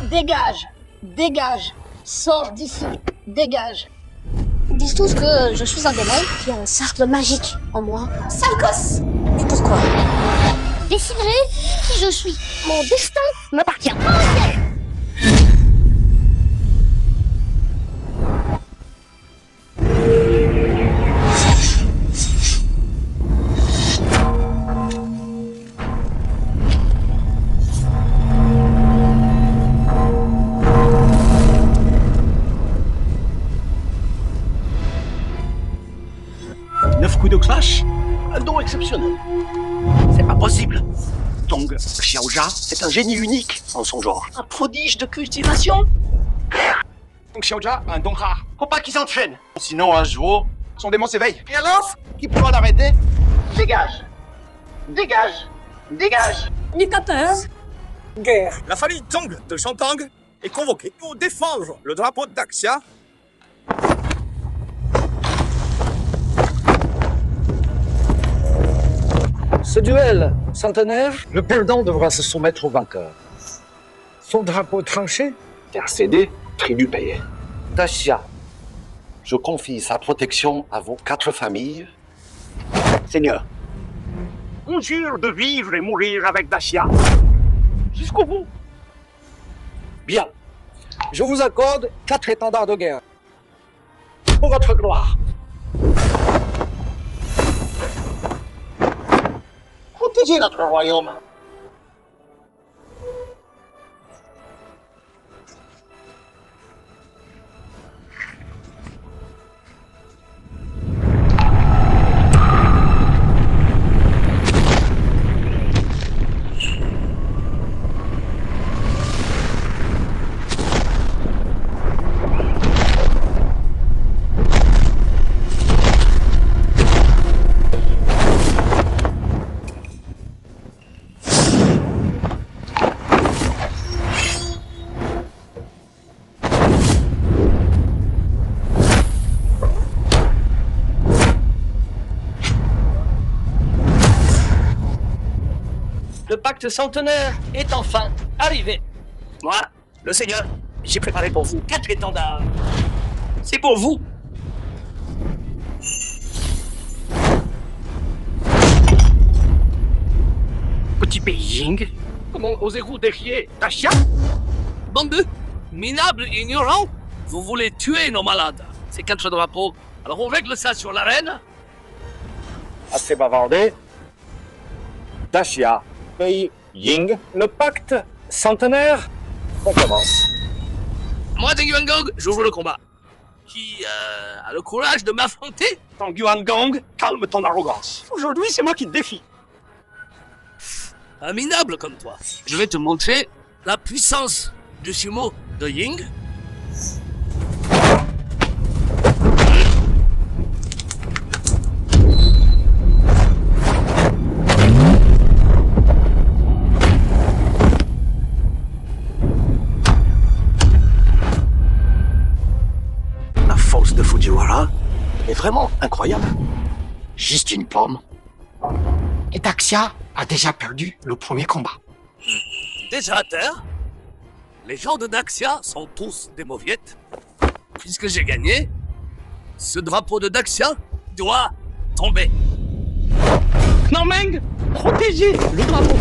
Dégage! Dégage! Sors d'ici! Dégage! Ils disent tous que je suis un démon qui a un cercle magique en moi. Sale gosse! Et pourquoi? Déciderai qui je suis. Mon destin m'appartient. Neuf coups de clash, un don exceptionnel. C'est pas possible. Tong Xiaojia est un génie unique en son genre. Un prodige de cultivation. Tong Xiaojia a un don rare. Faut pas qu'il s'entraîne. Sinon, un jour, son démon s'éveille. Et alors, qui pourra l'arrêter? Dégage! Dégage! Dégage! N'aie pas peur. Guerre. La famille Tong de Shantang est convoquée pour défendre le drapeau d'Axia. Ce duel centenaire, le perdant devra se soumettre au vainqueur. Son drapeau tranché, Terre cédée, tribut payé. Dacia. Je confie sa protection à vos 4 familles. Seigneur, on jure de vivre et mourir avec Dacia. Jusqu'au bout. Bien. Je vous accorde 4 étendards de guerre. Pour votre gloire. Protégez notre royaume. Le pacte centenaire est enfin arrivé. Moi, le Seigneur, j'ai préparé pour vous 4 étendards. C'est pour vous. Petit pays Ying, comment osez-vous défier Dacia? Bande de minables ignorants, vous voulez tuer nos malades. Ces 4 drapeaux. Alors on règle ça sur l'arène. Assez bavardé. Dacia, pays Ying, le pacte centenaire, on commence. Moi, Zheng Yuangong, j'ouvre le combat. Qui a le courage de m'affronter? Tang Yuangong, calme ton arrogance. Aujourd'hui, c'est moi qui te défie. Un minable comme toi. Je vais te montrer la puissance du sumo de Ying. La force de Fujiwara est vraiment incroyable. Juste une pomme. Et Daxia a déjà perdu le premier combat. Déjà à terre, les gens de Daxia sont tous des mauviettes. Puisque j'ai gagné, ce drapeau de Daxia doit tomber. Knormeng, protégez le drapeau.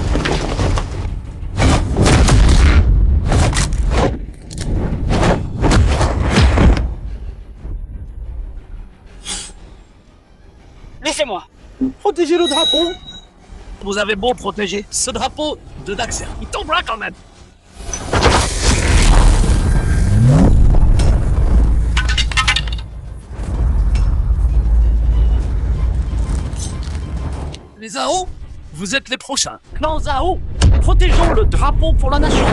Laissez-moi! Protégez le drapeau. Vous avez beau protéger ce drapeau de Daxia, il tombera quand même. Les Zhao, vous êtes les prochains. Clan Zhao, protégeons le drapeau pour la nation!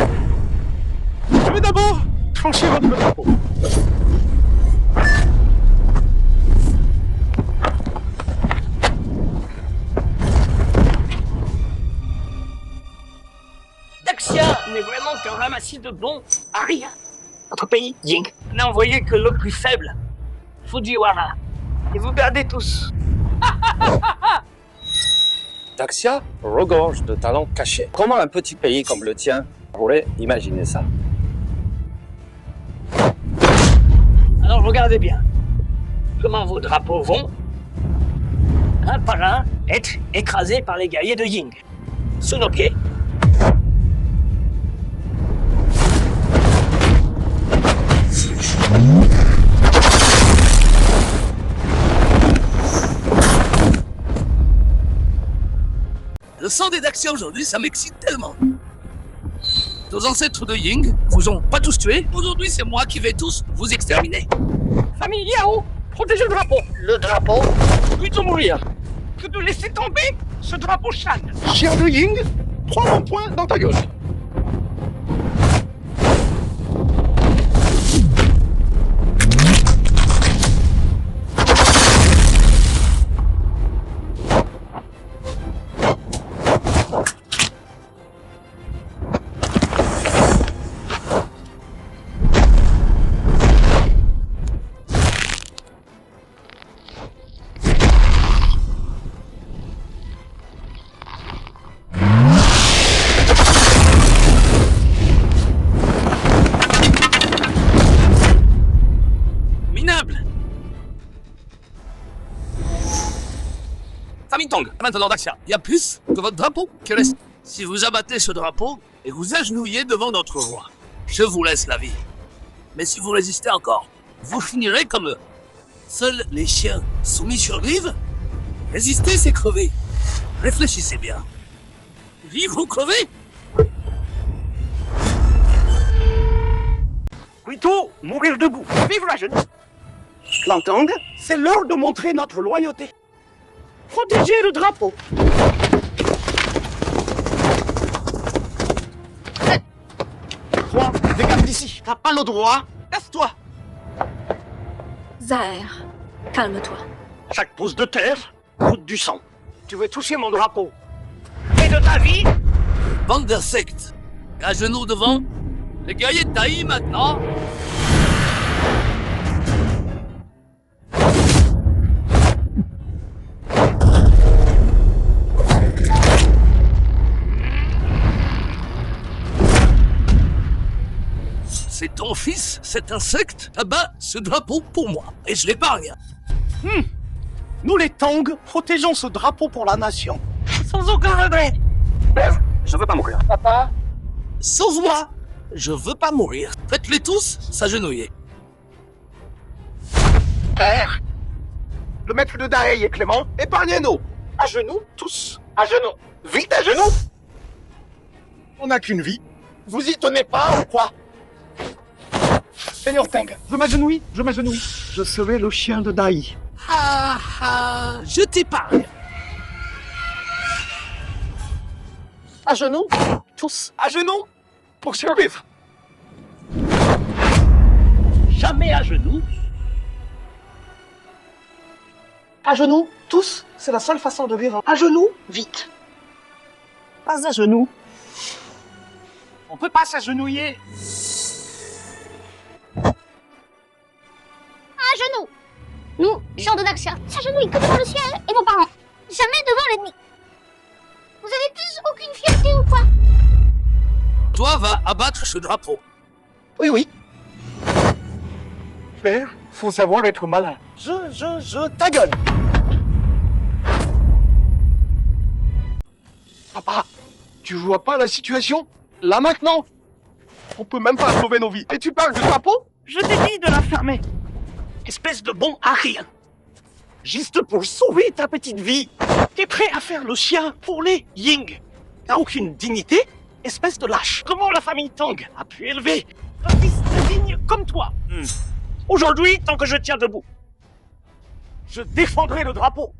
Je vais d'abord trancher votre drapeau. Daxia n'est vraiment qu'un ramassis de bons à rien. Notre pays, Ying, N'a envoyé que le plus faible, Fujiwara. Et vous perdez tous. Daxia regorge de talents cachés. Comment un petit pays comme le tien pourrait imaginer ça? Alors regardez bien comment vos drapeaux vont, un par un, être écrasés par les guerriers de Ying. Sous nos pieds. Le sang des Daxia aujourd'hui, ça m'excite tellement. Nos ancêtres de Ying vous ont pas tous tués. Aujourd'hui, c'est moi qui vais tous vous exterminer. Famille Yao, protégez le drapeau. Le drapeau, Plutôt mourir que de laisser tomber ce drapeau Shan. chien de Ying, prends mon poing dans ta gueule. Minable. Famille Tong, maintenant Daxia, il y a plus que votre drapeau qui reste. Si vous abattez ce drapeau et vous agenouillez devant notre roi, je vous laisse la vie. Mais si vous résistez encore, vous finirez comme eux. Seuls les chiens soumis survivent. Résister, c'est crever. Réfléchissez bien. Vivre ou crever? Plutôt mourir debout. Vive la jeunesse. L'entendre, c'est l'heure de montrer notre loyauté. Protégez le drapeau. Toi, dégage d'ici. T'as pas le droit. Casse-toi. Zahir, calme-toi. Chaque pouce de terre coûte du sang. Tu veux toucher mon drapeau? Et de ta vie, Bande d'insectes. À genoux devant. Les guerriers de Taï maintenant. C'est ton fils, cet insecte? Ah bah, ce drapeau pour moi. Et je l'épargne. Nous les Tong protégeons ce drapeau pour la nation. sans aucun regret. Je veux pas mourir. Papa, Sauve-moi. Je veux pas mourir. Faites-les tous s'agenouiller. Père, le maître de Daei et Clément, épargnez-nous. À genoux, tous. À genoux. Vite à genoux. On n'a qu'une vie. Vous y tenez pas ou quoi? Seigneur Teng, je m'agenouille. Je serai le chien de Dai. Ah ah, je t'épargne. À genoux, tous. À genoux, pour survivre. Jamais à genoux. À genoux, tous. C'est la seule façon de vivre. À genoux, vite. Pas à genoux. On peut pas s'agenouiller. À genoux. Nous, gens de Daxia, s'agenouillent que devant le ciel et vos parents. Jamais devant l'ennemi. Vous avez tous aucune fierté ou quoi? Toi, va abattre ce drapeau. Oui, oui. Père, faut savoir être malin. Ta gueule. Papa, tu vois pas la situation? Là maintenant, on peut même pas sauver nos vies. Et tu parles du drapeau? Je t'ai dit de la fermer. Espèce de bon à rien. Juste pour sauver ta petite vie. T'es prêt à faire le chien pour les Ying? T'as aucune dignité? Espèce de lâche. Comment la famille Tang a pu élever un fils indigne comme toi? Aujourd'hui, tant que je tiens debout, je défendrai le drapeau.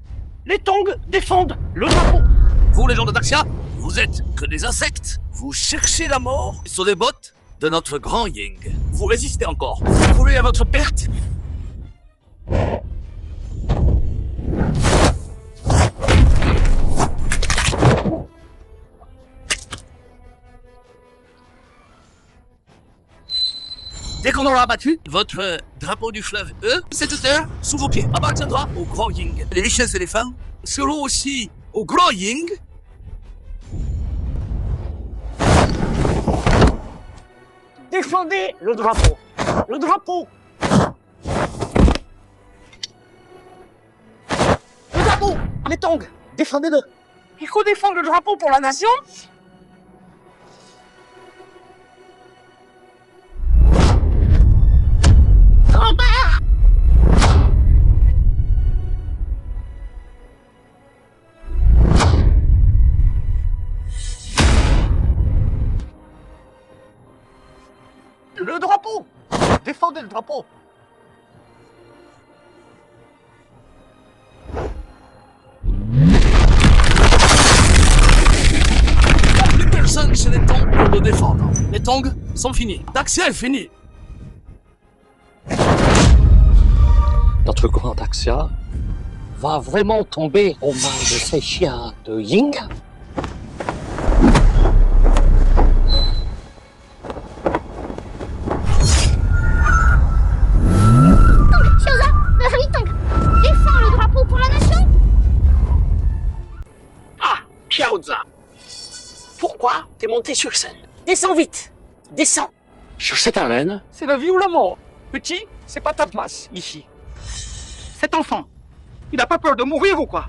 Les Tong défendent le drapeau. Vous, les gens de Daxia, vous êtes que des insectes. Vous cherchez la mort sur les bottes de notre grand Ying. Vous résistez encore. Vous courez à votre perte. Dès qu'on aura abattu votre drapeau du fleuve, cette terre, sous vos pieds, appartiendra au grand Ying. Les richesses et les femmes seront aussi au grand Ying. Défendez le drapeau. Le drapeau Le drapeau, les tongs, défendez-le. Il faut défendre le drapeau pour la nation. Grand-père! Le drapeau, défendez le drapeau. Plus personne chez les tongs pour le défendre. Les tongs sont finis. Daxia est fini. Notre grand Daxia va vraiment tomber aux mains de ces chiens de Ying. Xiaoza, la famille Tang, défends le drapeau pour la nation. Ah, Xiaoza. Pourquoi t'es monté sur scène? Descends vite. Descends. Sur cette arène, c'est la vie ou la mort. Petit, c'est pas ta place, ici. Cet enfant, il n'a pas peur de mourir ou quoi?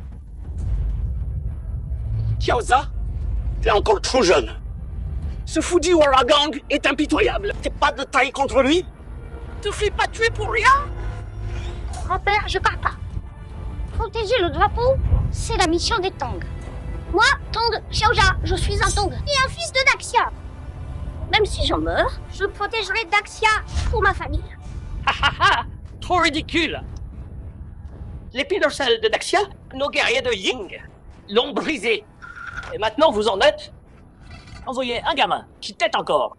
Xiaoza, t'es encore trop jeune. Ce Fujiwara Gang est impitoyable. T'es pas de taille contre lui. Te fais pas tuer pour rien. Grand-père, je pars pas. Protéger le drapeau, c'est la mission des Tang. Moi, Tang Xiaoja, je suis un Tang et un fils de Daxia. Même si j'en meurs, je protégerai Daxia pour ma famille. Trop ridicule. L'épée dorsale de Daxia, nos guerriers de Ying, l'ont brisé. Et maintenant, vous en êtes envoyez un gamin qui tête encore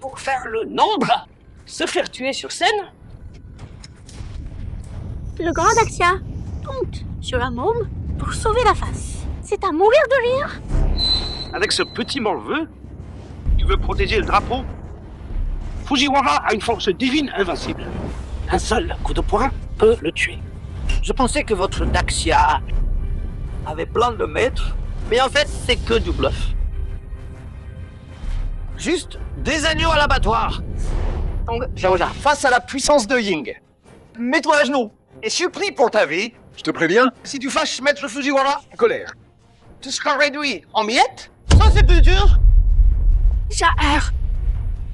pour faire le nombre, se faire tuer sur scène. Le grand Daxia compte sur un môme pour sauver la face. C'est à mourir de rire. Avec ce petit morveux, tu veux protéger le drapeau? Fujiwara a une force divine invincible. Un seul coup de poing peut le tuer. Je pensais que votre Daxia avait plein de maîtres, mais en fait, c'est que du bluff. Juste des agneaux à l'abattoir. Donc, Xiaoja, face à la puissance de Ying, mets-toi à genoux et supplie pour ta vie. Je te préviens, Si tu fâches Maître Fujiwara, colère. tu seras réduit en miettes. Ça, c'est plus dur. Jaher,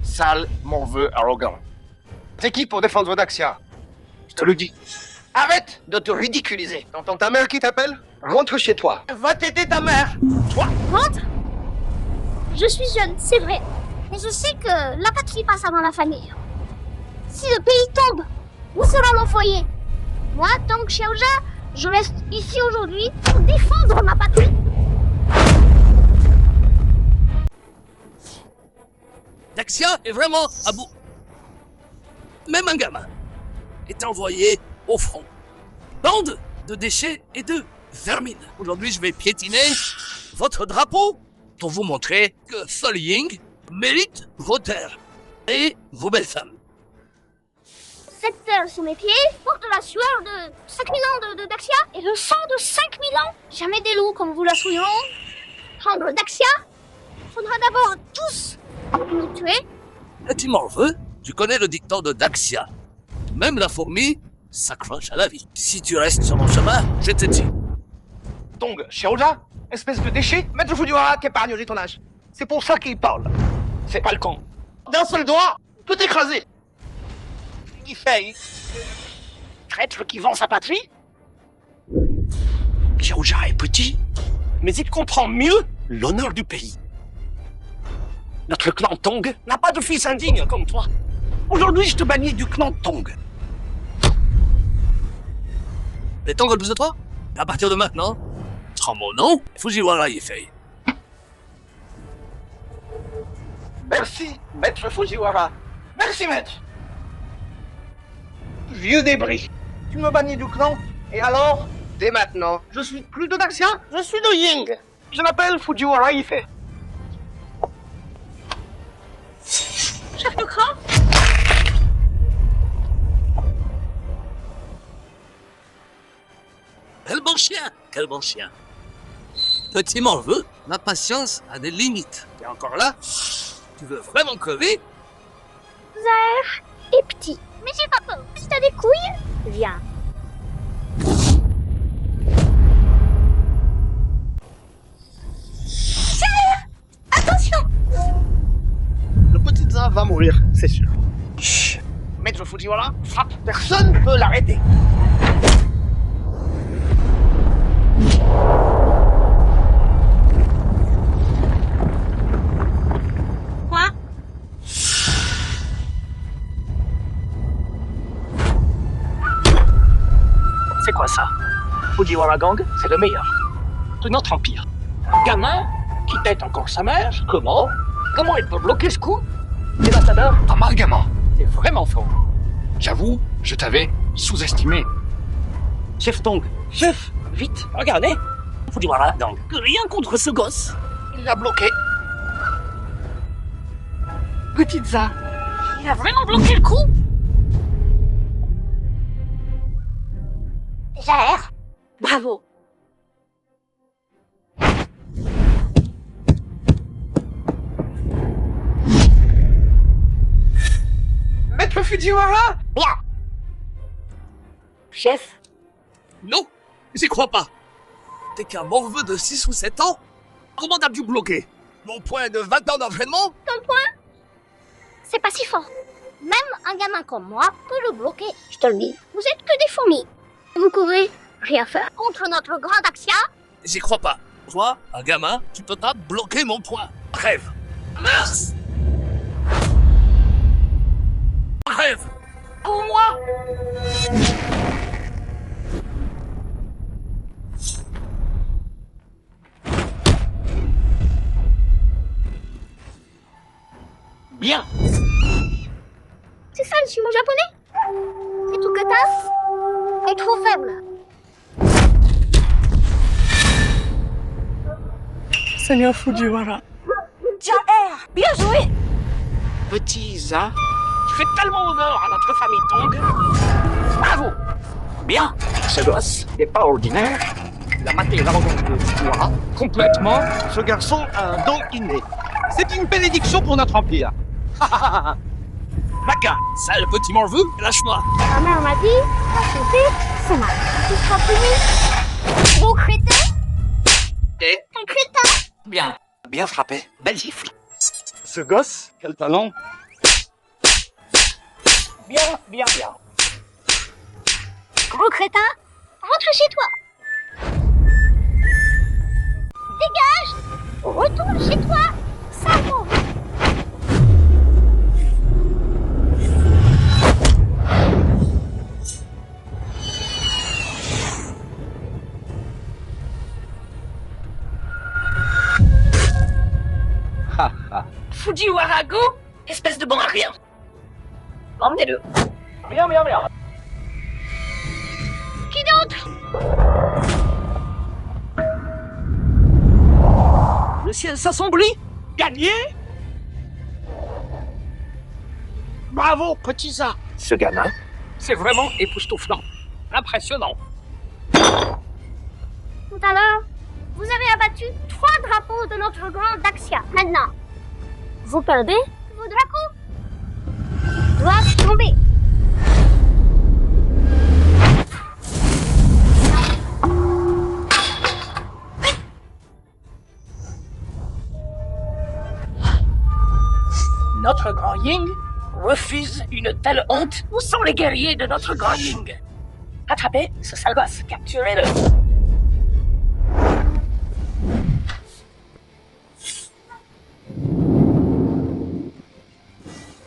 Sale, morveux, arrogant. T'es qui pour défendre Daxia? Je te le dis. Arrête de te ridiculiser. T'entends ta mère qui t'appelle? Rentre chez toi. Va t'aider ta mère. Toi. rentre. Je suis jeune, c'est vrai. Mais je sais que la patrie passe avant la famille. Si le pays tombe, où sera mon foyer? Moi, Tang Xiaoja, je reste ici aujourd'hui pour défendre ma patrie. Daxia est vraiment à bout. Même un gamin est envoyé au front. Bande de déchets et de vermine. Aujourd'hui, je vais piétiner votre drapeau pour vous montrer que Sol Ying mérite vos terres et vos belles femmes. Cette terre sous mes pieds porte la sueur de 5000 ans de Daxia et le sang de 5000 ans. Jamais des loups comme vous la souilleront. Prendre Daxia, faudra d'abord tous nous tuer. Et tu m'en veux? Tu connais le dicton de Daxia. Même la fourmi s'accroche à la vie. Si tu restes sur mon chemin, je te tue. Tong Xiaoja, espèce de déchet, Maître Fujiwara qu'épargne ton âge. C'est pour ça qu'il parle. C'est pas le con. D'un seul doigt, tout écrasé. Il fait traître qui vend sa patrie. Xiaoja est petit, mais il comprend mieux l'honneur du pays. Notre clan Tong n'a pas de fils indigne comme toi. Aujourd'hui, je te bannis du clan Tong. Les Tongs ont plus de toi? À partir de maintenant, prends mon nom, Fujiwara Yifei. Merci, Maître Fujiwara. Merci, Maître. Vieux débris. Tu me bannis du clan, et alors, dès maintenant, je suis plus de Daxia, je suis de Ying. Je m'appelle Fujiwara Yifei. Chef de cran, Quel bon chien! Quel bon chien! Petit morveux, ma patience a des limites. T'es encore là? Tu veux vraiment crever? Zaher est petit, mais Petit papa, si t'as des couilles, viens. Tiens, attention. Le petit Za va mourir, c'est sûr. Chut. Maître Fujiwara, frappe. Personne ne peut l'arrêter. Quoi? C'est quoi ça? Fujiwara Gang, c'est le meilleur de notre empire. Un gamin qui tête encore sa mère? Comment? Comment il peut bloquer ce coup? Dévastateur, Amalgama. c'est vraiment fort. J'avoue, je t'avais sous-estimé. Chef Tong, chef, vite, regardez. Fujiwara Gang, rien contre ce gosse. Il l'a bloqué. Petite Za, il a vraiment bloqué le coup? Jair, Bravo. Maître Fujiwara! bien. Chef, Non, j'y crois pas. T'es qu'un morveux de 6 ou 7 ans? Comment t'as pu bloquer? Mon point de 20 ans d'entraînement? Ton point, c'est pas si fort. Même un gamin comme moi peut le bloquer, je te le dis. Vous êtes que des fourmis. Vous pouvez rien faire contre notre grand Axia. J'y crois pas. Toi, un gamin, tu peux pas bloquer mon point. Rêve. Mince. Rêve. pour moi. Bien. C'est ça le sumo japonais? C'est tout que t'as? T'es trop faible. Seigneur Fujiwara. Jair, bien joué. Petit Za, tu fais tellement honneur à notre famille Tong. Bravo. Bien. Ce gosse n'est pas ordinaire. Il a maté l'arrogance de Fujiwara complètement. Ce garçon a un don inné. C'est une bénédiction pour notre empire. Maka, Sale petit morveux, lâche-moi. Ma mère m'a dit, ta santé, c'est mal. Tu seras puni. Gros crétin. Et Un crétin. bien. Bien frappé. Belle gifle. Ce gosse, quel talent. Bien, bien, bien. Gros crétin, rentre chez toi. Dégage. Retourne chez toi. Salaud. Fujiwara-go, espèce de bon à rien. Emmenez-le. Bien, bien, bien. Qui d'autre? Le ciel s'assombrit. Gagné. Bravo, petit Za. Ce gamin, c'est vraiment époustouflant. Impressionnant. Tout à l'heure, vous avez abattu 3 drapeaux de notre grand Daxia. Maintenant, vous perdez, vos drapeaux doivent tomber. Notre grand Ying refuse une telle honte. Où sont les guerriers de notre grand Ying? Attrapez ce sale gosse, capturez-le.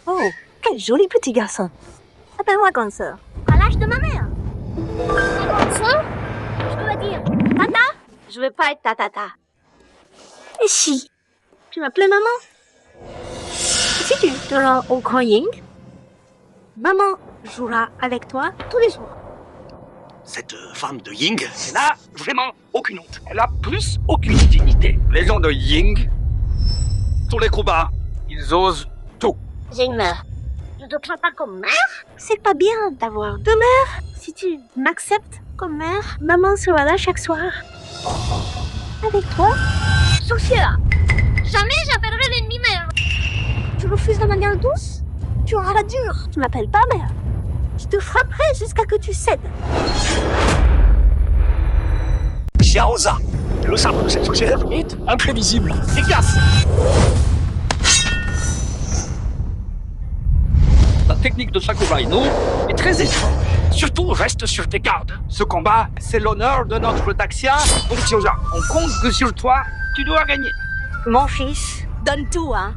Oh, quel joli petit garçon. Appelle-moi grande sœur. À l'âge de ma mère. Ma grande sœur, je dois dire tata. Je veux pas être ta tata. Et si tu m'appelais maman? Si tu te rends au Grand Ying, maman jouera avec toi tous les jours. Cette femme de Ying, elle n'a vraiment aucune honte. Elle a plus aucune dignité. Les gens de Ying, tous les combats, ils osent tout. J'ai une mère. Je te prends pas comme mère. C'est pas bien d'avoir deux mères. Si tu m'acceptes comme mère, maman sera là chaque soir. Avec toi. Sorcière. Jamais j'appellerai l'ennemi mère. Tu refuses de manière douce, tu auras la dure. Tu m'appelles pas mère. Je te frapperai jusqu'à que tu cèdes. Xiaoza. Le sabre de cette sorcière est imprévisible, efficace. La technique de Sakurai no Et très étrange. Surtout, reste sur tes gardes. Ce combat, c'est l'honneur de notre Daxia. Donc, Xiaoza, On compte que sur toi, tu dois gagner. Mon fils, donne tout, hein.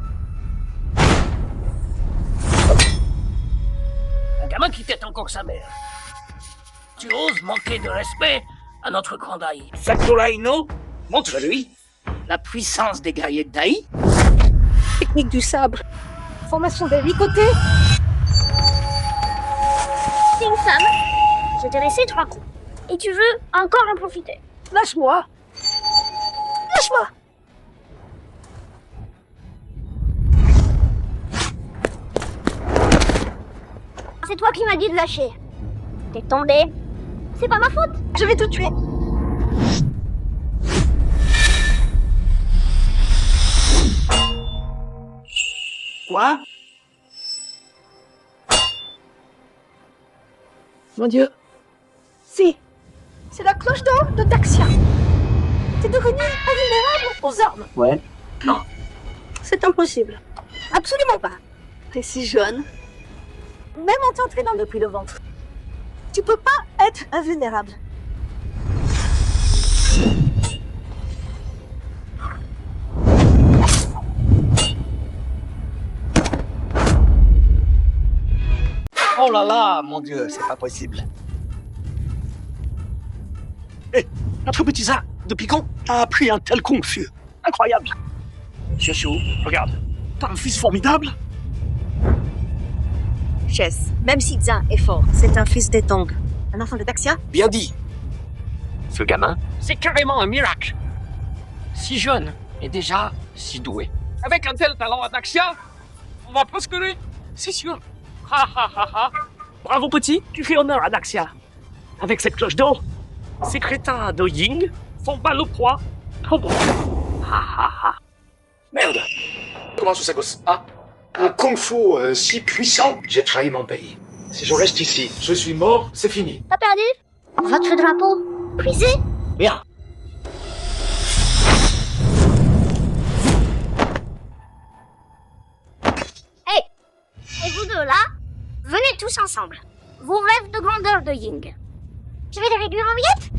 un gamin qui tête encore sa mère. Tu oses manquer de respect à notre grand Dai. Sakurai no, Montre-lui la puissance des guerriers de Dai. Technique du sabre. Formation des 8 côtés. T'es une femme. Je t'ai laissé 3 coups. Et tu veux encore en profiter. Lâche-moi. Lâche-moi. C'est toi qui m'as dit de lâcher. T'es tombé. C'est pas ma faute. Je vais te tuer. quoi? Mon Dieu. Si. C'est la cloche d'or de Daxia. T'es devenu invulnérable aux armes. Ouais. C'est impossible. Absolument pas. T'es si jeune. Même en t'entraînant depuis le ventre. Tu peux pas être invulnérable. Oh là là, mon Dieu, c'est pas possible. Hé, notre petit ça, depuis quand t'as appris un tel kung fu? Incroyable. Xiaoxiu, regarde, t'as un fils formidable. Chess, même si Zan est fort, c'est un fils des Tong. Un enfant de Daxia? Bien dit. Ce gamin, c'est carrément un miracle. Si jeune et déjà si doué. Avec un tel talent à Daxia, on va prospérer. C'est sûr. Ha ha ha ha. Bravo petit, tu fais honneur à Daxia. Avec cette cloche d'or, ces crétins de Ying font mal au proie. Trop bon. Ha ha ha. Merde. Comment ça gosse? Ah, un kung-fu si puissant, j'ai trahi mon pays. Si je reste ici, je suis mort, c'est fini. T'as perdu? Votre drapeau? Brisé? Bien. Hey! Et vous deux là, venez tous ensemble. Vos rêves de grandeur de Ying. Je vais les réduire en miettes?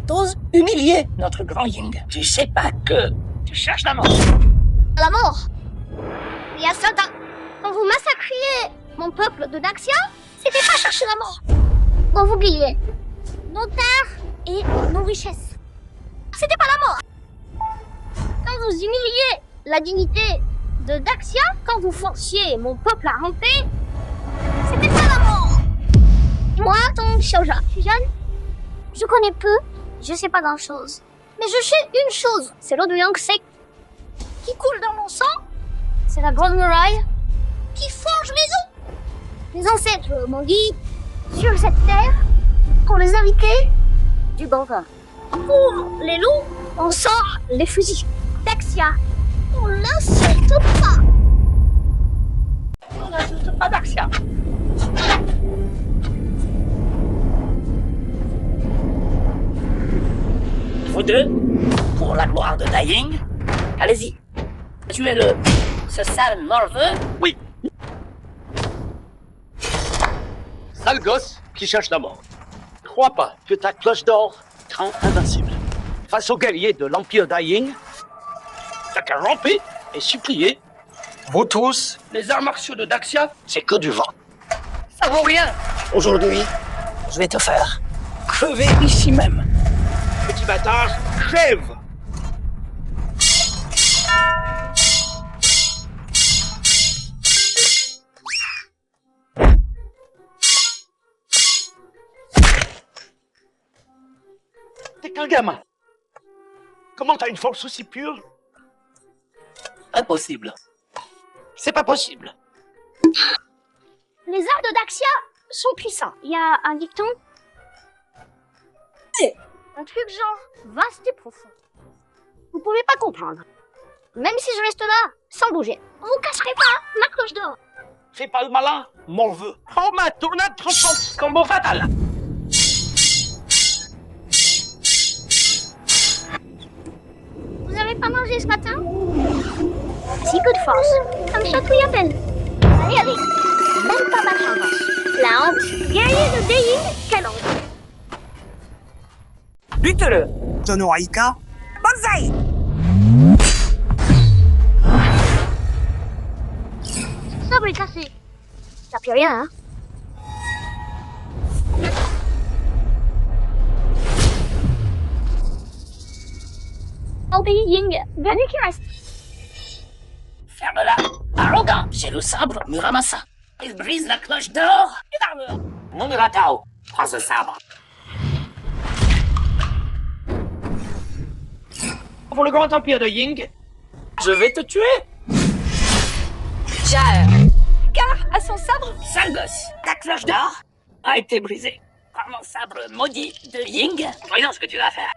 T'oses humilier notre grand Ying. Tu sais pas que tu cherches la mort. La mort! Il y a 100 ans, quand vous massacriez mon peuple de Daxia, c'était pas chercher la mort. Quand vous piliez nos terres et nos richesses. C'était pas la mort. Quand vous humiliez la dignité de Daxia, quand vous forciez mon peuple à ramper, c'était pas la mort. Moi, Tong Xiaoja, je suis jeune, je connais peu, je sais pas grand chose. Mais je sais une chose, c'est l'eau de Yangtze qui coule dans mon sang, c'est la grande muraille qui forge les os. Les ancêtres m'ont dit, sur cette terre, qu'on les invitait du bon vin. Pour les loups, on sort les fusils. Daxia, on l'insulte pas. On n'insulte pas Daxia. Vous deux, pour la gloire de Daying, allez-y. Tuez-le. Ce sale morveux. Oui. Sale gosse qui cherche la mort. Crois pas que ta cloche d'or te rend invincible. Face aux guerriers de l'Empire Daying, t'as qu'à ramper et supplier. Vous tous, Les arts martiaux de Daxia, c'est que du vent. Ça vaut rien. Aujourd'hui, je vais te faire crever ici même. Petit bâtard, crève! T'es qu'un gamin. Comment t'as une force aussi pure? Impossible. C'est pas possible. Les arts de Daxia sont puissants. Il y a un dicton. Un truc genre vaste et profond. Vous pouvez pas comprendre. Même si je reste là, sans bouger, vous casserez pas ma cloche d'or. Fais pas le malin, m'en veux. Oh, ma tournade tranchante, combo fatal. Vous avez pas mangé ce matin? Si, coup de force. Ça me chatouille à peine. Allez, allez. Même pas ma chance. La honte. Guerrier de Deing, quelle honte. Bute-le. Tonoraika. Banzai! Son sabre est cassé. T'as plus rien, hein? Ying, dernier qui reste. Ferme-la. Arrogant, j'ai le sabre, Muramasa. Il brise la cloche d'or et d'armure. Mon Muratao, prends ce sabre. Pour le grand empire de Ying, je vais te tuer. Jaer. Car à son sabre. Sale gosse, ta cloche d'or a été brisée par mon sabre maudit de Ying. Voyons ce que tu vas faire.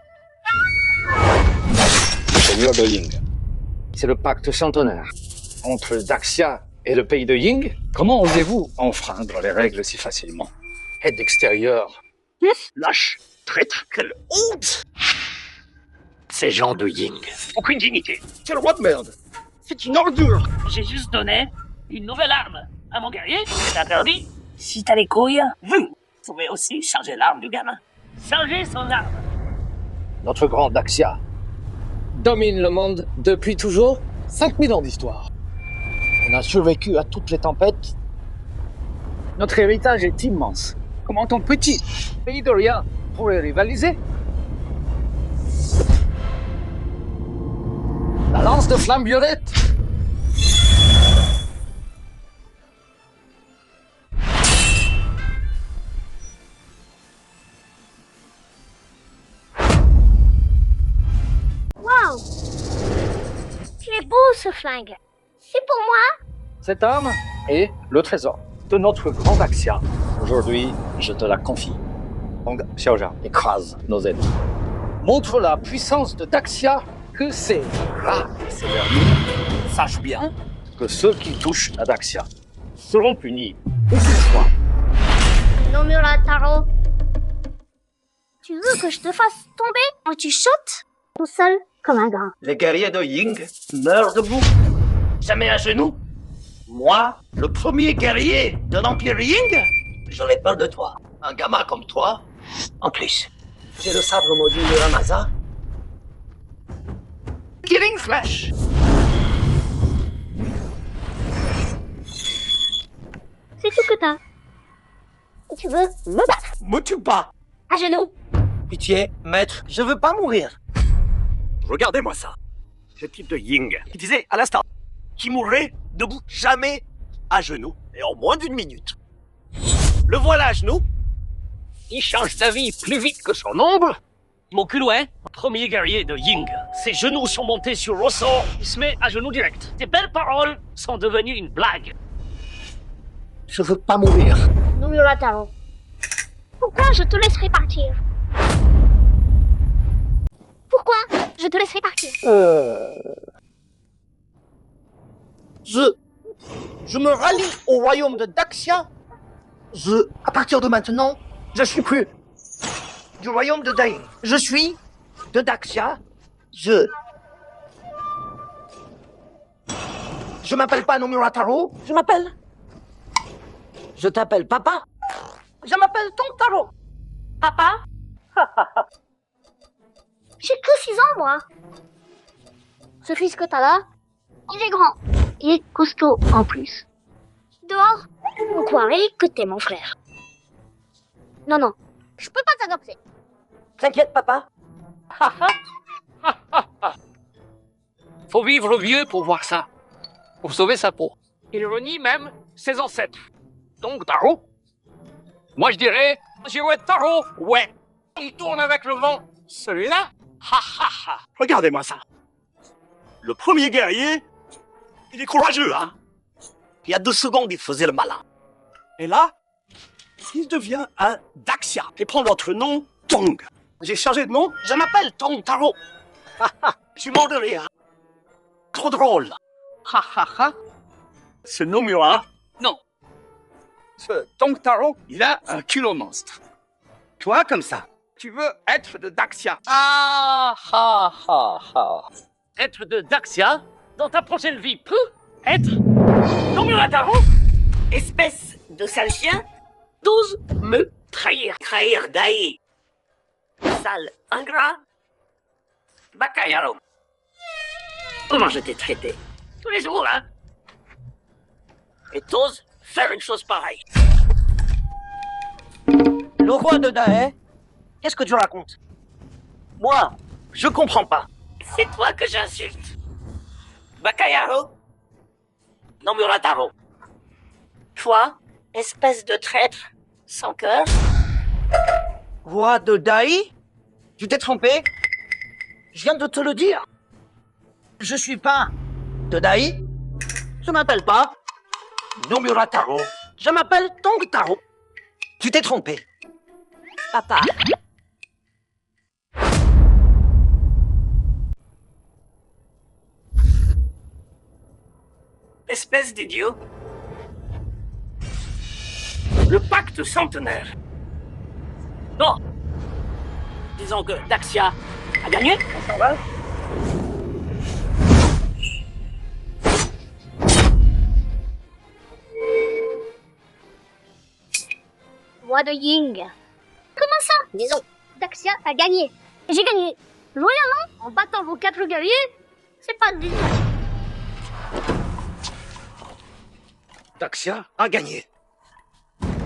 Seigneur de Ying, c'est le pacte centenaire entre Daxia et le pays de Ying. Comment osez-vous enfreindre les règles si facilement? Aide extérieure. Lâche, traître, quelle honte! Ces gens de Ying, aucune dignité. C'est le roi de merde. C'est une ordure. J'ai juste donné une nouvelle arme à mon guerrier. C'est interdit. Si t'as les couilles, vous pouvez aussi changer l'arme du gamin. Changer son arme. Notre grand Daxia domine le monde depuis toujours. 5000 ans d'histoire. On a survécu à toutes les tempêtes. Notre héritage est immense. Comment ton petit pays de rien pourrait rivaliser? La lance de flamme violette. Waouh! Tu es beau, ce flingue. C'est pour moi? Cette arme est le trésor de notre grand Daxia. Aujourd'hui, je te la confie. Hong Xiaojia écrase nos ennemis. Montre la puissance de Daxia que c'est rare. C'est dernier. Sache bien que ceux qui touchent à Daxia seront punis. Où qu'ils soient. Nomura Taro. Tu veux que je te fasse tomber quand tu sautes? Tout seul comme un grand. Les guerriers de Ying meurent debout. Jamais à genoux. Moi, le premier guerrier de l'Empire Ying, j'aurais peur de toi. Un gamin comme toi. En plus, j'ai le sabre maudit de Ramasa. Killing Flash. C'est tout que t'as. Tu veux me battre? Me tue pas. À genoux. Pitié, maître, je veux pas mourir. Regardez-moi ça. Ce type de Ying qui disait à l'instant qu'il mourrait debout, jamais à genoux, et en moins d'une minute. Le voilà à genoux. Il change sa vie plus vite que son ombre. Mon culouin, premier guerrier de Ying, ses genoux sont montés sur le ressort, il se met à genoux direct. Tes belles paroles sont devenues une blague. Je veux pas mourir. Nomura Taro. Pourquoi je te laisserai partir? Pourquoi je te laisserai partir? Je me rallie au royaume de Daxia. À partir de maintenant, je suis plus du royaume de Daing. Je suis de Daxia. Je m'appelle pas Nomura Taro. Je t'appelle Papa. Je m'appelle Tontaro. Papa? J'ai que 6 ans, moi. Ce fils que t'as là, il est grand. Il est costaud en plus. Dehors, on croirait que t'es mon frère. Non, non, je peux pas t'adopter. T'inquiète, Papa. Faut vivre vieux pour voir ça. Pour sauver sa peau. Il renie même ses ancêtres. Donc Taro. Moi je dirais, Girouette Taro. Ouais. Il tourne avec le vent. Celui-là. Ha ha ha. Regardez-moi ça. Le premier guerrier, il est courageux, hein. Il y a 2 secondes, il faisait le malin. Et là, il devient un Daxia et prend votre nom, Tong. J'ai changé de nom, je m'appelle Tong Taro. Tu m'en de rire. Trop drôle. Ha ha ha. Ce Nomura, non, Ce Tong Taro, il a un culot monstre. Toi, comme ça, tu veux être de Daxia. Ah ha ha ha. Être de Daxia, dans ta prochaine vie, peut être ton Murataro. Espèce de sale chien, t'oses me trahir. Trahir Dai. Sale ingrat. Bakayaro. Comment je t'ai traité? Tous les jours, hein? Et t'oses faire une chose pareille. Le roi de Dae, qu'est-ce que tu racontes? Moi, je comprends pas. C'est toi que j'insulte. Bakayaro? Non, Murataro. Toi, espèce de traître, sans cœur. Roi de Dai? Tu t'es trompé? Je viens de te le dire. Je suis pas de Dai. Je m'appelle pas Nomura Taro. Je m'appelle Tong Taro. Tu t'es trompé. Papa. Espèce d'idiot. Le pacte centenaire. Non. Disons que Daxia a gagné. On s'en va. Roi de Ying. Comment ça? Disons, Daxia a gagné. Et j'ai gagné. Loyalement, en battant vos 4 guerriers, c'est pas du... Daxia a gagné.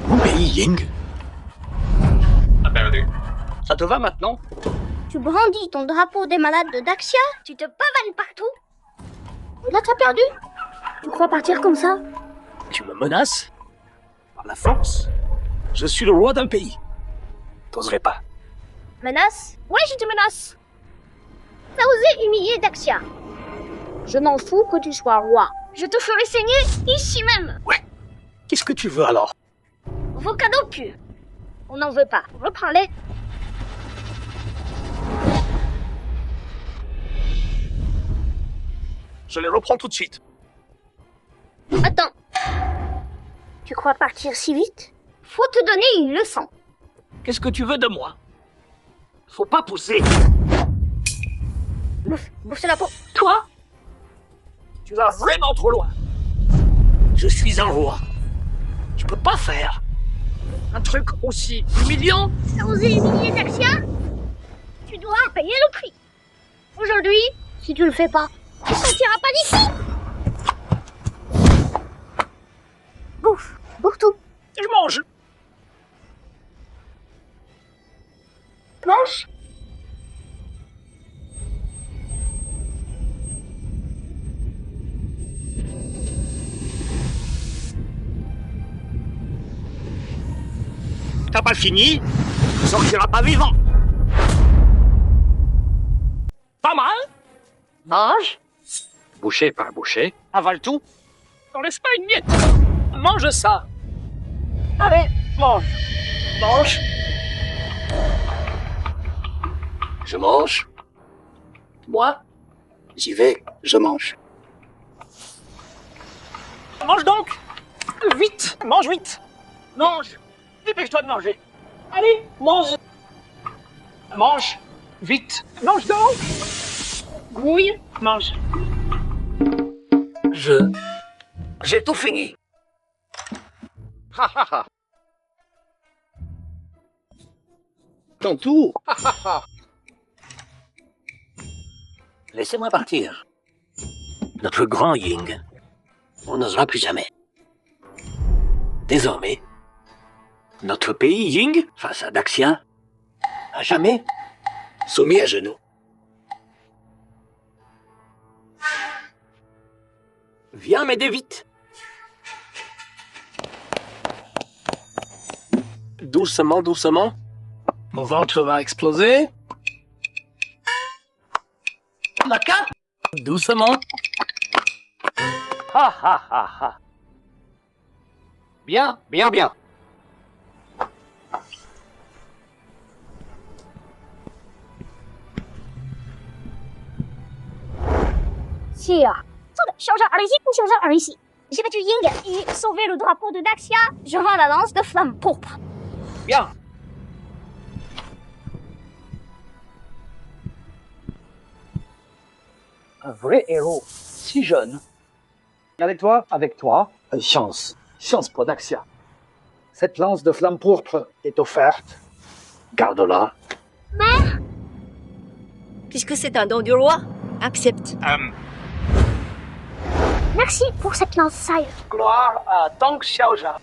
Mon pays, Ying, a perdu. Ça te va maintenant? Tu brandis ton drapeau des malades de Daxia, tu te pavanes partout. Et là, t'as perdu? Tu crois partir comme ça? Tu me menaces? Par la force? Je suis le roi d'un pays. T'oserais pas. Menace? Ouais, je te menace. T'as osé humilier Daxia. Je m'en fous que tu sois roi. Je te ferai saigner ici même. Ouais. Qu'est-ce que tu veux alors? Vos cadeaux puent. On n'en veut pas. Reprends-les. Je les reprends tout de suite. Attends. Tu crois partir si vite? Faut te donner une leçon. Qu'est-ce que tu veux de moi? Faut pas pousser. Bouffe la peau. Toi? Tu vas vraiment trop loin. Je suis un roi. Je peux pas faire un truc aussi humiliant. T'as osé humilier Daxia? Tu dois en payer le prix. Aujourd'hui, si tu le fais pas, tu sortiras pas d'ici. Bouffe. Bouffe tout. Je mange. Mange. T'as pas fini? Tu sortiras pas vivant. Pas mal? Mange. Bouchée par bouchée. Avale tout. T'en laisse pas une miette. Mange ça. Allez, mange. Mange. Je mange. Moi, j'y vais, je mange. Mange donc. Vite, mange vite. Mange. Dépêche-toi de manger. Allez, mange. Mange. Vite. Mange donc. Grouille. Mange. J'ai tout fini. Ha ha ha. Ton tour. Laissez-moi partir. Notre grand Ying, on n'osera plus jamais. Désormais, notre pays Ying, face à Daxia, à jamais soumis à genoux. Viens m'aider vite. Doucement, doucement. Mon ventre va exploser. La carte. Doucement. Ha ha ha ha. Bien, bien, bien.是啊，そうだ、少々歩いし、少々歩いし。J'ai battu Ying et sauvé le drapeau de Daxia. Je rends la lance de flamme pourpre. Bien. Un vrai héros, si jeune. Avec toi, chance. Chance pour Daxia. Cette lance de flamme pourpre est offerte. Garde-la. Puisque c'est un don du roi, accepte. Merci pour cette lance, sire. Gloire à Tang Xiaoja.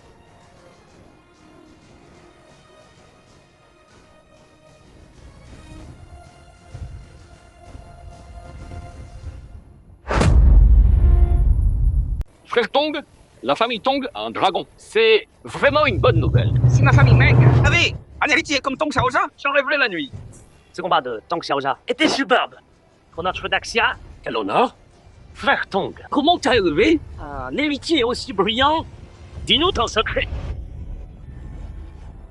Frère Tong, la famille Tong a un dragon. C'est vraiment une bonne nouvelle. C'est ma famille Meng. Savez, un héritier comme Tong Xiaoja, j'en rêverais la nuit. Ce combat de Tang Xiaoja était superbe. Pour notre Daxia, quel honneur. Frère Tong, comment t'as élevé un héritier aussi brillant? Dis-nous ton secret.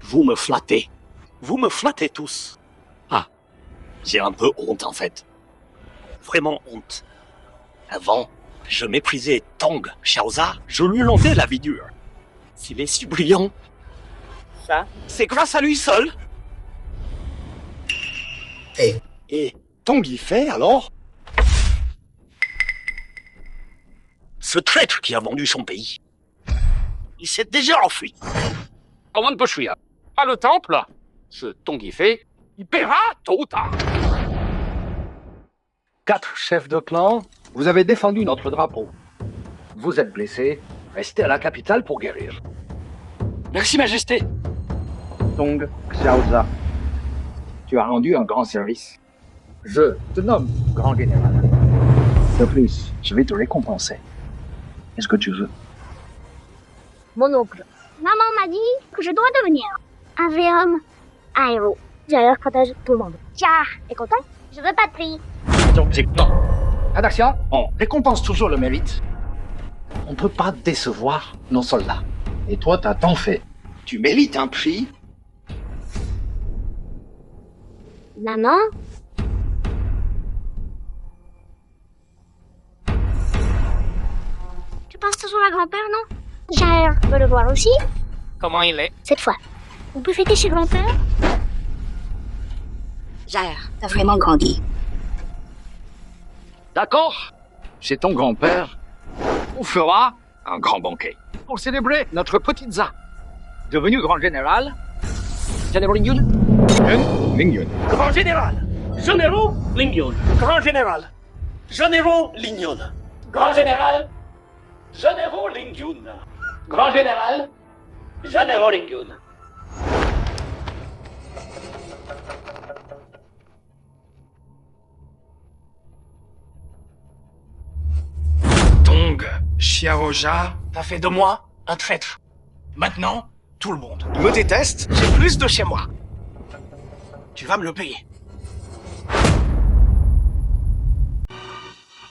Vous me flattez. Vous me flattez tous. Ah, j'ai un peu honte en fait. Vraiment honte. Avant, je méprisais Tang Xiaoza, je lui rendais la vie dure. S'il est si brillant, ça, c'est grâce à lui seul. Et Tang Yifei alors? Ce traître qui a vendu son pays, il s'est déjà enfui. Comment peut je pas le temple? Ce Tang Yifei, il paiera tôt ou tard. 4 chefs de clan, vous avez défendu notre drapeau. Vous êtes blessés, restez à la capitale pour guérir. Merci, Majesté. Tong Xiaoza, tu as rendu un grand service. Je te nomme grand général. De plus, je vais te récompenser. Est-ce que tu veux? Mon oncle. Maman m'a dit que je dois devenir un vrai homme, un héros. D'ailleurs, protège tout le monde. Tiens, est content? Je veux pas de prix. Adaxia, on récompense toujours le mérite. On ne peut pas décevoir nos soldats. Et toi, t'as tant fait. Tu mérites un prix. Maman? Tu penses toujours à grand-père, non? Jair veut le voir aussi. Comment il est? Cette fois, on peut fêter chez grand-père? Jair, t'as vraiment grandi. D'accord. Chez ton grand-père, on fera un grand banquet pour célébrer notre petite Za. Devenu grand général, Général Lingyun. Grand général. Généraux Lingyun. Grand général. Généraux Lingyun. Grand général. Généraux Lingyun. Grand général. Généraux Lingyun. Tong Xiaoja a fait de moi un traître. Maintenant, tout le monde me déteste, j'ai plus de chez moi. Tu vas me le payer.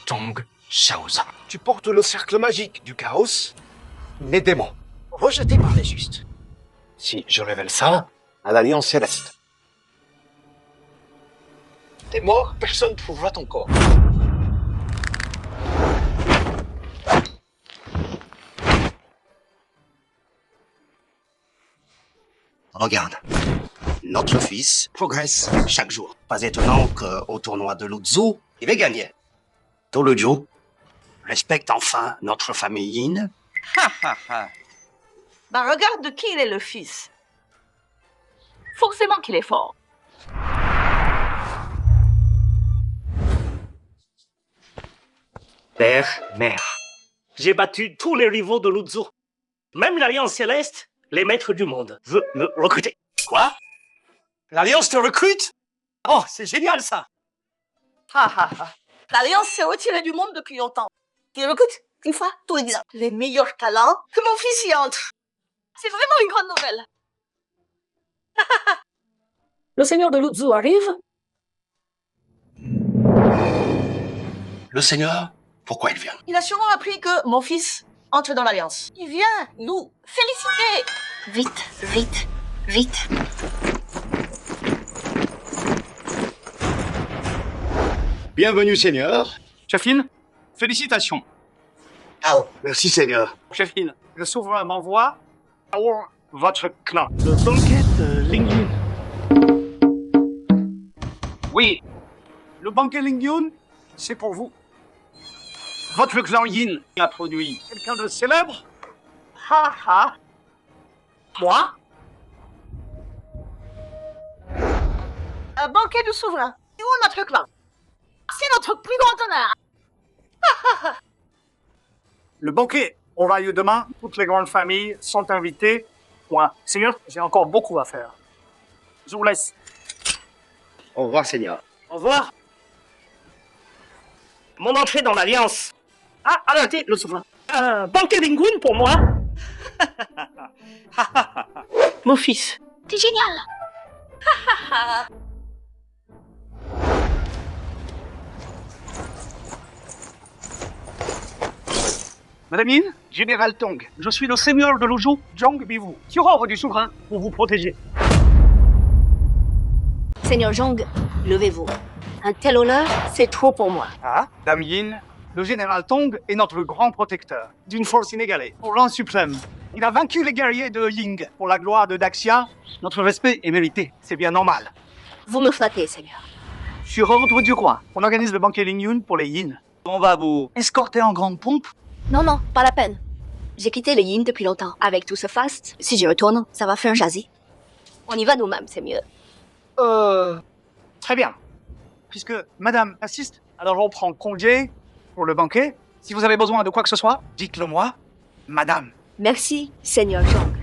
Tong Xiaoza. Tu portes le cercle magique du chaos, les démons, rejetés par les justes. Si je révèle ça à l'Alliance Céleste, t'es mort, personne ne trouvera ton corps. Regarde, notre fils progresse chaque jour. Pas étonnant qu'au tournoi de Luzhu, il ait gagné. Tolujou respecte enfin notre famille Yin. Bah regarde de qui il est le fils. Forcément qu'il est fort. Père, mère. J'ai battu tous les rivaux de Luzhu. Même l'Alliance Céleste, les maîtres du monde, veut me recruter. Quoi? L'Alliance te recrute? Oh, c'est génial ça! L'Alliance s'est retirée du monde depuis longtemps. Il recrute, une fois, tout exemple, les meilleurs talents que mon fils y entre. C'est vraiment une grande nouvelle. Le seigneur de Luzhu arrive. Le Seigneur, pourquoi il vient? Il a sûrement appris que mon fils entre dans l'Alliance. Il vient nous féliciter. Vite, vite, vite. Bienvenue, Seigneur. Chafine, félicitations. Ah, merci Seigneur. Chefine, le souverain m'envoie pour votre clan. Le banquet de Lingyun. Oui, le banquet Lingyun, c'est pour vous. Votre clan Yin a produit quelqu'un de célèbre. Ha ha. Moi? Un banquet du souverain. Et où notre clan? C'est notre plus grand honneur. Le banquet aura lieu demain. Toutes les grandes familles sont invitées. Moi, Seigneur, j'ai encore beaucoup à faire. Je vous laisse. Au revoir Seigneur. Au revoir. Mon entrée dans l'Alliance. Ah, arrêtez, le souverain. Un banquet Lingyun pour moi. Mon fils. T'es génial. Madame Yin, Général Tong, je suis le seigneur de Luzhou, Zhang Biwu, qui ordre du souverain pour vous protéger. Seigneur Zhang, levez-vous. Un tel honneur, c'est trop pour moi. Ah, Dame Yin, le général Tong est notre grand protecteur, d'une force inégalée, au rang suprême. Il a vaincu les guerriers de Ying pour la gloire de Daxia. Notre respect est mérité, c'est bien normal. Vous me flattez, Seigneur. Sur ordre du roi, on organise le banquet Lingyun pour les Yin. On va vous escorter en grande pompe. Non, non, pas la peine. J'ai quitté les Yin depuis longtemps. Avec tout ce faste, si j'y retourne, ça va faire jaser. On y va nous-mêmes, c'est mieux. Très bien. Puisque madame assiste, alors on prend congé pour le banquet. Si vous avez besoin de quoi que ce soit, dites-le moi, madame. Merci, Seigneur Zhang.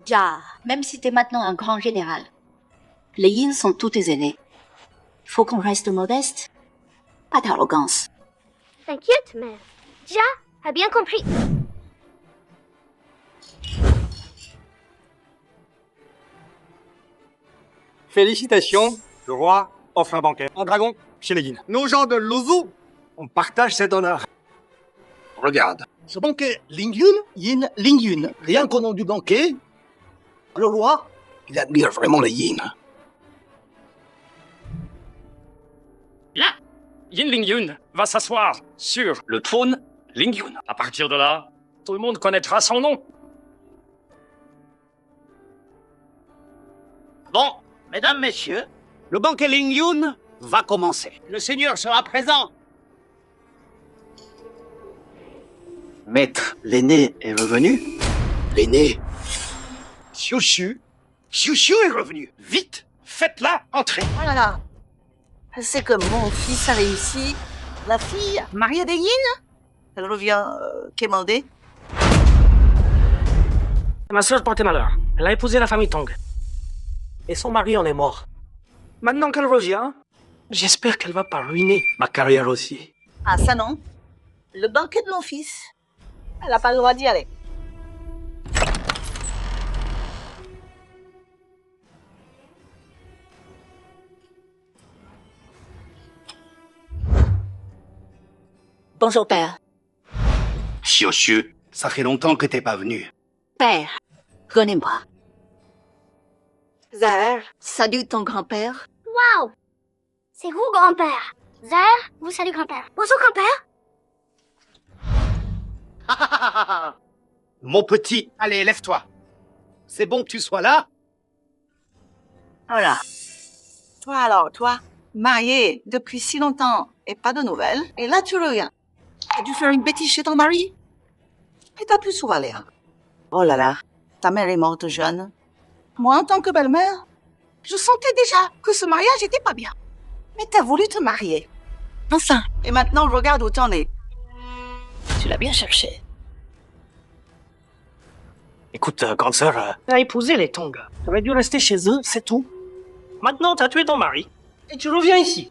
Ja, même si t'es maintenant un grand général, les Yin sont tous tes aînés. Faut qu'on reste modeste. Pas d'arrogance. T'inquiète, mère. Ja a bien compris. Félicitations, le roi offre un banquet en dragon chez les Yin. Nos gens de Luzhou, on partage cet honneur. Regarde. Ce banquet Lingyun, Yin Lingyun. Rien qu'au nom du banquet, le roi, Il admire vraiment les Yin. Là, Yin Lingyun va s'asseoir sur le trône Lingyun. À partir de là, tout le monde connaîtra son nom. Bon, mesdames, messieurs, le banquet Lingyun va commencer. Le seigneur sera présent. Maître, l'aîné est revenu. L'aîné. Xiu Xiu est revenu. Vite, faites-la entrer. Oh là là. C'est que mon fils a réussi. La fille, mariée des Yin, elle revient quémander. Ma sœur portait malheur. Elle a épousé la famille Tong. Et son mari en est mort. Maintenant qu'elle revient, j'espère qu'elle va pas ruiner ma carrière aussi. Ah ça non. Le banquet de mon fils, elle n'a pas le droit d'y aller. Bonjour, père. Xiu, ça fait longtemps que t'es pas venu. Père, prenez-moi. Zahir, Salut ton grand-père. Waouh. C'est vous, grand-père. Zahir, vous salut, grand-père. Bonjour, grand-père. mon petit, allez, lève-toi. C'est bon que tu sois là. voilà. Toi alors, toi, marié depuis si longtemps et pas de nouvelles, et là tu reviens. T'as dû faire une bêtise chez ton mari? Et t'as pu souvaler. Oh là là, ta mère est morte jeune. Moi, en tant que belle-mère, je sentais déjà que ce mariage était pas bien. Mais t'as voulu te marier. Enfin, et maintenant regarde où t'en es. Tu l'as bien cherché. Écoute, grande sœur, t'as épousé les Tong. T'aurais dû rester chez eux, c'est tout. Maintenant, t'as tué ton mari. Et tu reviens ici.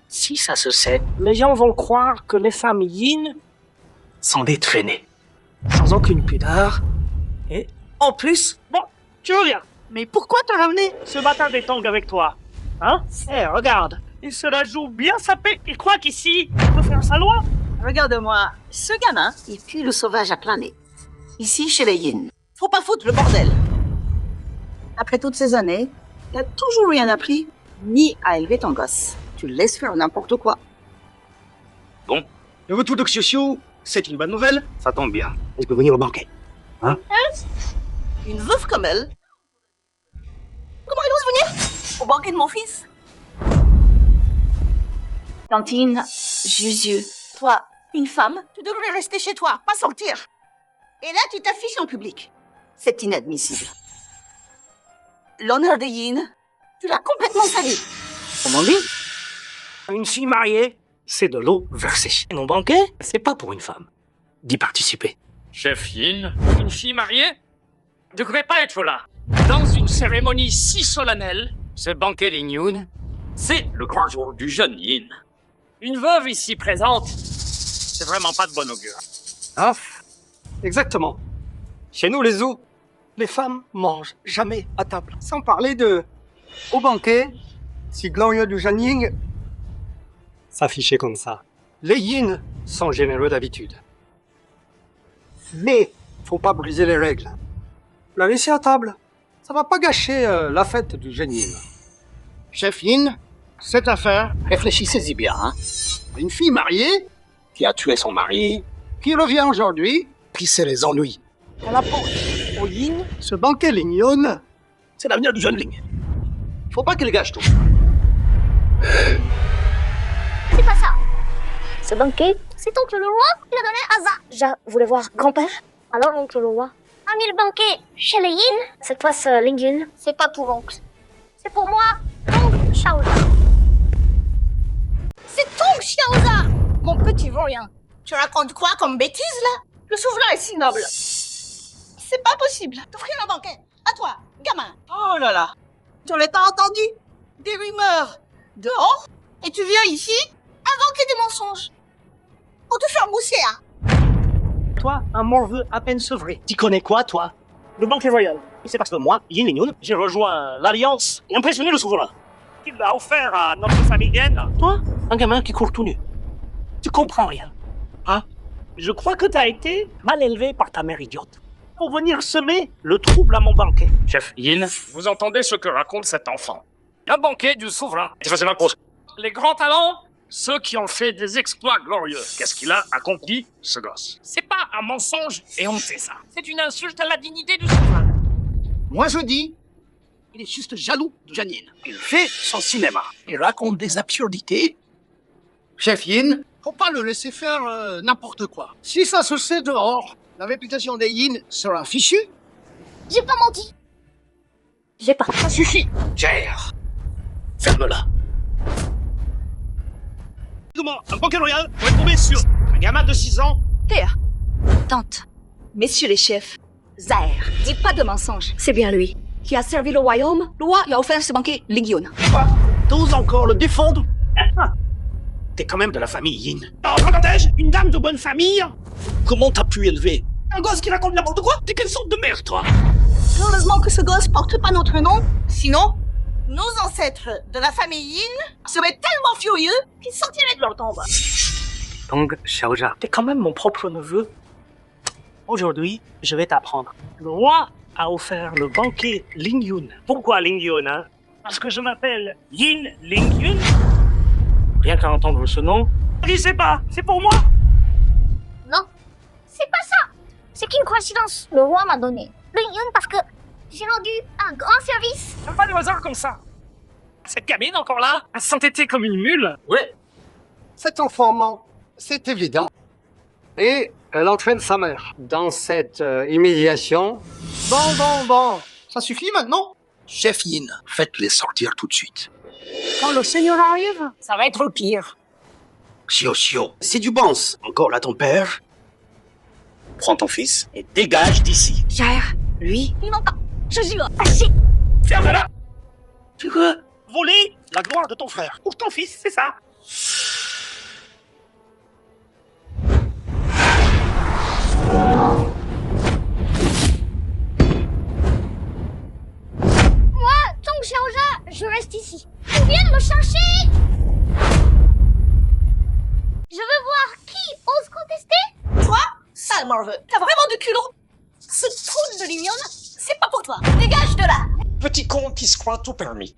Si ça se sait, les gens vont croire que les femmes Yin sont des traînées. Sans aucune pudeur. Et, en plus, bon, tu reviens. Mais pourquoi t'as ramené ce bâtard des Tong avec toi? Hein? Eh, regarde. Il se la joue bien sapé. Il croit qu'ici, il peut faire sa loi. Regarde-moi, ce gamin, il pue le sauvage à plein nez. Ici, chez les Yin. Faut pas foutre le bordel. Après toutes ces années, il a toujours rien appris. ni à élever ton gosse. Tu le laisses faire n'importe quoi. Bon. Le retour de Xiu, c'est une bonne nouvelle. Ça tombe bien. Elle peut venir au banquet. Hein? Une veuve comme elle, comment elle ose venir au banquet de mon fils? Tantine, Jésus, toi, une femme, tu devrais rester chez toi, pas sortir. Et là, tu t'affiches en public. C'est inadmissible. L'honneur de Yin, tu l'as complètement sali. Comment dit? Une fille mariée, c'est de l'eau versée. Et mon banquet, c'est pas pour une femme d'y participer. Chef Yin, une fille mariée ne devrait pas être là. Dans une cérémonie si solennelle, ce banquet Ling Yun, c'est le grand jour du jeune Yin. Une veuve ici présente, c'est vraiment pas de bon augure. Ah, exactement. Chez nous, les zoos, les femmes mangent jamais à table. Sans parler de... Au banquet, si glorieux du jeune Ying s'affichait comme ça. Les Yin sont généreux d'habitude. Mais, faut pas briser les règles. La laisser à table, ça va pas gâcher la fête du jeune Yin. Chef Yin, cette affaire, réfléchissez-y bien. Hein. Une fille mariée qui a tué son mari, qui revient aujourd'hui, qui c'est les ennuis. On apporte au Yin ce banquet Ling Yun, c'est l'avenir du jeune Ling. Faut pas qu'il gâche tout. C'est pas ça. Ce banquet, c'est oncle le roi qui l'a donné à Za. Ja voulait voir grand-père. Alors oncle le roi a mis le banquet chez les Yin. Cette fois, ce Ling Yun, c'est pas pour oncle. C'est pour moi, Tong Xiaoza. C'est Tong Xiaoza, mon petit vaurien. Tu racontes quoi comme bêtise, là? Le souverain est si noble. C'est pas possible d'offrir un banquet à toi, gamin. Oh là là. J'en ai pas entendu des rumeurs dehors et tu viens ici invoquer des mensonges pour te faire mousser, hein. Toi, un morveux à peine sevré. T'y connais quoi, toi? Le banquet royal. Et c'est parce que moi, Yin Ling Yun, j'ai rejoint l'Alliance et impressionné le souverain. Il l'a offert à notre famille Yin. Toi, un gamin qui court tout nu. Tu comprends rien. Hein? Je crois que t'as été mal élevé par ta mère idiote. Pour venir semer le trouble à mon banquet. Chef Yin, vous entendez ce que raconte cet enfant. Un banquet du souverain. C'est facilement pour les grands talents, ceux qui ont fait des exploits glorieux. Qu'est-ce qu'il a accompli, ce gosse? C'est pas un mensonge et on sait ça. C'est une insulte à la dignité du souverain. Moi je dis, il est juste jaloux de Janine. Il fait son cinéma. Il raconte des absurdités. Chef Yin, faut pas le laisser faire n'importe quoi. Si ça se sait dehors, la réputation des Yin sera fichue. J'ai pas menti. J'ai pas. Ça suffit. Gère. Ferme-la. Comment un banquet royal pourrait tomber sur un gamin de 6 ans? Théa, tante, messieurs les chefs, Zahir, dis pas de mensonges. C'est bien lui qui a servi le royaume. Le roi lui a offert ce banquet Ling Yun. Quoi? T'oses encore le défendre? T'es quand même de la famille Yin. Oh, regardez-je, une dame de bonne famille? Comment t'as pu élever un gosse qui raconte n'importe quoi? T'es quelle sorte de mère, toi? Heureusement que ce gosse porte pas notre nom. Sinon, nos ancêtres de la famille Yin seraient tellement furieux qu'ils sortiraient de leur tombe. Tong Xiaoza, t'es quand même mon propre neveu. Aujourd'hui, je vais t'apprendre. Le roi a offert le banquet Ling Yun. Pourquoi Ling Yun, hein? Parce que je m'appelle Yin Ling Yun. Rien qu'à entendre ce nom, je sais pas, c'est pour moi. Non, c'est pas ça. C'est qu'une coïncidence. Le roi m'a donné Ling Yun parce que j'ai rendu un grand service. Fais pas de hasard comme ça. Cette gamine encore là, à s'entêter comme une mule. Ouais. Cet enfant ment, c'est évident. Et elle entraîne sa mère dans cette humiliation. Bon. Ça suffit maintenant? Chef Yin, faites-les sortir tout de suite. Quand le Seigneur arrive, ça va être pire. Xiu, c'est du bon. Encore là ton père? Prends ton fils et dégage d'ici. Zahir, lui, il m'entend. Je jure. Ferme-la. Tu veux voler la gloire de ton frère ou ton fils, c'est ça? Moi, Tong Xiaoza, je reste ici. Tu viens de me chercher. Je veux voir qui ose contester. Toi, sale morveux, t'as vraiment du culot. Ce trou de Ling Yun, c'est pas pour toi. Dégage de là. Petit con qui se croit tout permis.